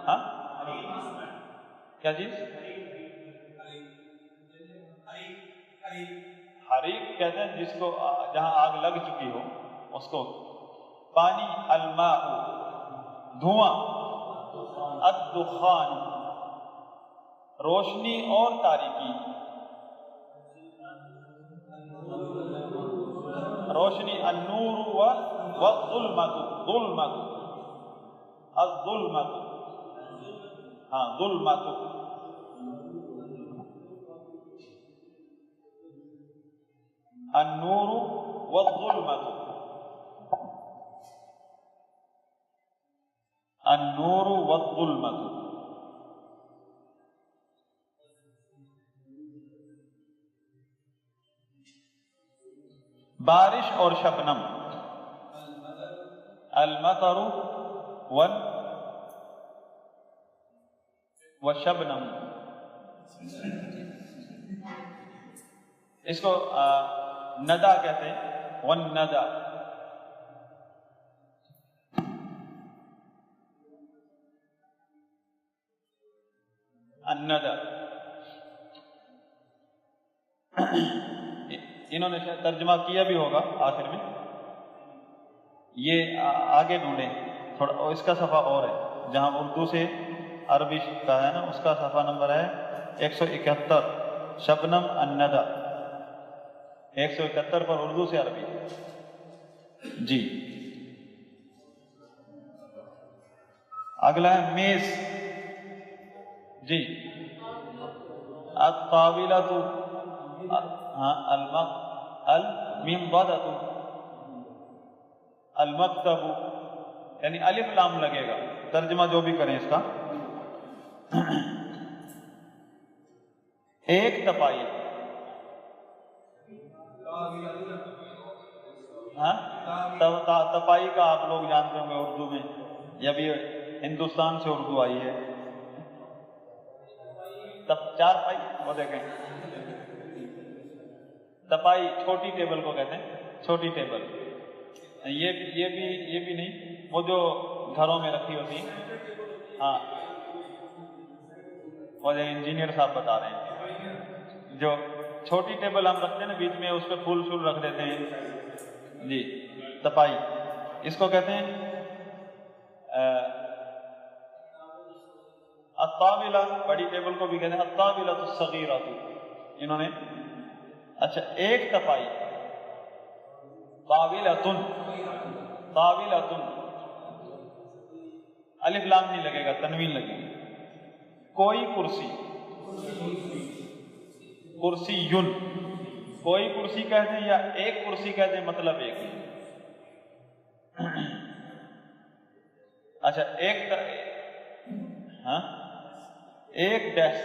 ہاں کیا چیز؟ حریق کہتے ہیں جس کو جہاں آگ لگ چکی ہو اس کو، پانی، الماء دھواں، الدخان روشنی اور تاریکی، روشنی، النور والظلمۃ ظلمۃ، الظلمۃ ہاں ظلمۃ، النور والظلمۃ، النور والظلمۃ۔ بارش اور شبنم، المطر والشبنم، اس کو ندا کہتے ہیں، والندا. الندا. انہوں نے شاید ترجمہ کیا بھی ہوگا آخر میں. یہ آگے ڈھونڈیں تھوڑا، اس کا صفحہ اور ہے جہاں اردو سے عربی کا ہے نا، اس کا صفحہ نمبر ہے 171، شبنم الندى 171 پر اردو سے عربی. جی اگلا ہے میز. جی الطاولۃ، المنضدۃ، المکتب، یعنی الف لام لگے گا ترجمہ جو بھی کریں اس کا. ایک تپائی، تپائی کا آپ لوگ جانتے ہوں گے اردو میں، یہ بھی ہندوستان سے اردو آئی ہے. چار پائی وہ دیکھیں، تپائی چھوٹی ٹیبل کو کہتے ہیں، چھوٹی ٹیبل. یہ بھی نہیں، وہ جو گھروں میں رکھی ہوتی ہیں. ہاں وہ انجینئر صاحب بتا رہے ہیں، جو چھوٹی ٹیبل ہم رکھتے ہیں نا بیچ میں، اس پہ پھول شول رکھ دیتے ہیں. جی تپائی اس کو کہتے ہیں. الطاولہ بڑی ٹیبل کو بھی کہتے ہیں الطاولۃ الصغیرۃ. انہوں نے اچھا ایک تپائی، طاولۃ، طاولۃ، الف لام نہیں لگے گا، تنوین لگے گی. کوئی کرسی، کرسی یون، کوئی کرسی کہتے ہیں یا ایک کرسی کہتے ہیں، مطلب ایک. اچھا ایک ڈیسک،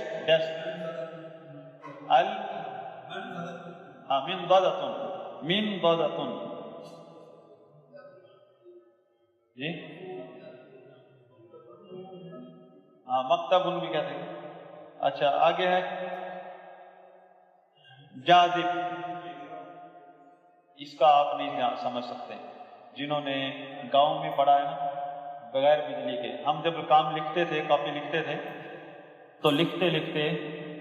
منضدۃ، منضدۃ. جی مکتب بھی کہتے ہیں. اچھا آگے ہے جاذب. اس کا آپ نہیں سمجھ سکتے جنہوں نے گاؤں میں پڑھا ہے نا بغیر بجلی کے. ہم جب کام لکھتے تھے، کاپی لکھتے تھے تو لکھتے لکھتے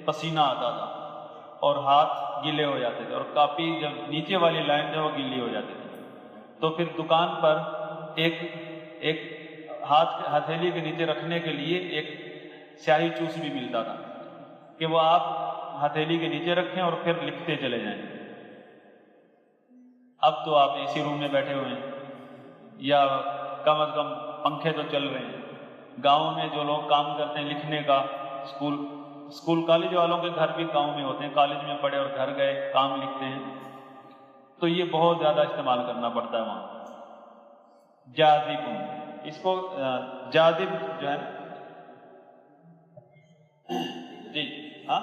پسینہ آتا تھا اور ہاتھ گیلے ہو جاتے تھے، اور کاپی جب نیچے والی لائن جو وہ گیلی ہو جاتی تھی. تو پھر دکان پر ایک ہتھیلی کے نیچے رکھنے کے لیے ایک سیاہی چوس بھی ملتا تھا کہ وہ آپ ہتھیلی کے نیچے رکھیں اور پھر لکھتے چلے جائیں. اب تو آپ اے سی روم میں بیٹھے ہوئے ہیں، یا کم از کم پنکھے تو چل رہے ہیں. گاؤں میں جو لوگ کام کرتے ہیں لکھنے کا، اسکول کالج والوں کے گھر بھی گاؤں میں ہوتے ہیں، کالج میں پڑھے اور گھر گئے کام لکھتے ہیں، تو یہ بہت زیادہ استعمال کرنا پڑتا ہے وہاں. جاذب، اس کو جاذب جو ہے جی ہاں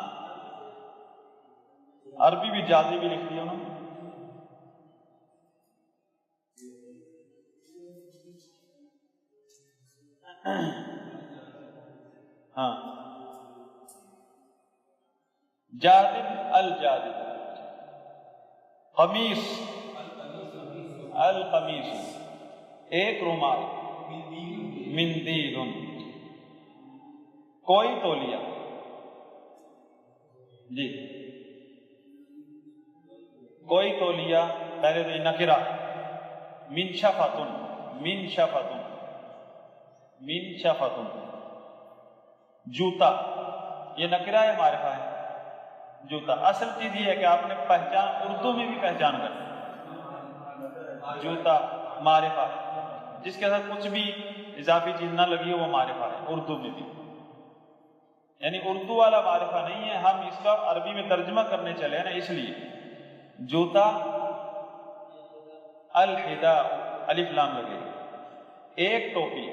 عربی بھی جاذب ہی لکھ دیا انہوں نے. ہاں جاذب، الجاذب. قمیص، القمیص، ایک رومال، مندیل. کوئی تولیہ. جی کوئی تولیہ پہلے تو نکرہ، منشفۃ، منشفۃ، منشفۃ. جوتا، یہ نکرہ ہے معرفہ ہے. جوتا اصل چیز یہ ہے کہ آپ نے پہچان اردو میں بھی پہچان کرنا. جوتا معرفہ، جس کے ساتھ کچھ بھی اضافی چیز نہ لگی ہو وہ معرفہ ہے اردو میں بھی. یعنی اردو والا معرفہ نہیں ہے، ہم اس کا عربی میں ترجمہ کرنے چلے ہیں نا، اس لیے. جوتا، الحذاء، الف لام لگے. ایک ٹوپی،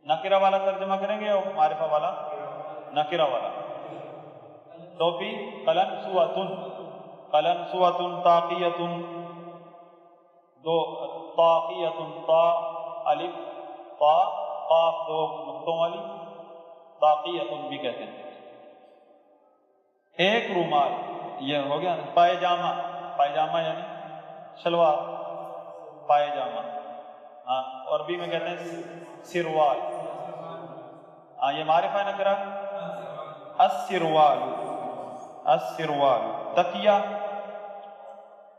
نکرہ والا ترجمہ کریں گے اور معرفہ والا نکرہ والا. ٹوپی قلنسوۃ، قلنسوۃ، طاقیۃ، دو طاقیۃ، طا الف طا قاف دو نقطوں والی، طاقیۃ بھی کہتے ہیں. ایک رومال، یہ ہو گیا پائجامہ، پائجامہ یعنی شلوار، پائجامہ، ہاں عربی میں کہتے ہیں سروال، ہاں یہ معرفہ نکرہ السروال، السروال، تکیہ،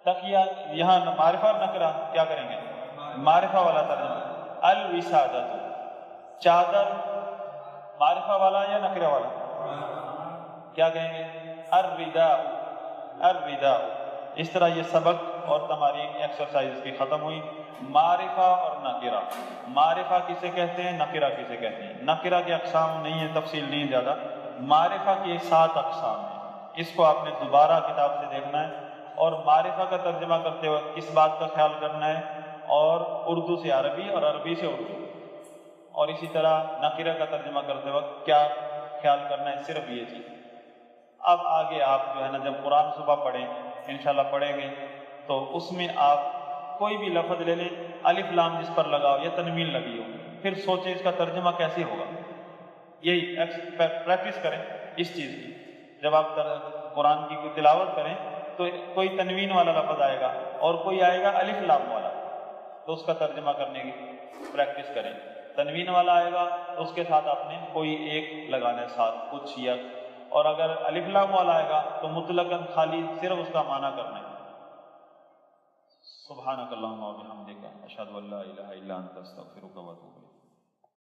تکیہ یہاں معرفہ نکرہ کیا کریں گے؟ معرفہ والا ترجمہ، الوسادۃ، چادر معرفہ والا یا نکرہ والا؟ کیا کہیں گے؟ الرداء، الرداء۔ اس طرح یہ سبق اور تمارین ایکسرسائز کی ختم ہوئی۔ معرفہ اور نکرہ، معرفہ کسے کہتے ہیں، نکرہ کسے کہتے ہیں؟ نکرہ کے اقسام نہیں ہے، تفصیل نہیں زیادہ، معرفہ کے 7 اقسام ہیں، اس کو آپ نے دوبارہ کتاب سے دیکھنا ہے، اور معرفہ کا ترجمہ کرتے وقت کس بات کا خیال کرنا ہے، اور اردو سے عربی اور عربی سے اردو، اور اسی طرح نکرہ کا ترجمہ کرتے وقت کیا خیال کرنا ہے، صرف یہ چیز۔ اب آگے آپ جو ہے نا جب قرآن صبح پڑھیں، انشاءاللہ پڑھیں گے، تو اس میں آپ کوئی بھی لفظ لے لیں، الف لام جس پر لگاؤ یا تنوین لگی ہو، پھر سوچیں اس کا ترجمہ کیسے ہوگا، یہی پریکٹس کریں اس چیز کی۔ جب آپ قرآن کی کوئی تلاوت کریں تو کوئی تنوین والا لفظ آئے گا اور کوئی آئے گا الف لام والا، تو اس کا ترجمہ کرنے کی پریکٹس کریں۔ تنوین والا آئے گا تو اس کے ساتھ آپ نے کوئی ایک لگانا ہے ساتھ، کچھ یا، اور اگر الف لام والا آئے گا تو مطلقاً خالی صرف اس کا معنی کرنا ہے۔ سبحانک اللہم و بحمدک، اشہد ان لا الہ الا انت، استغفرک و اتوب الیک۔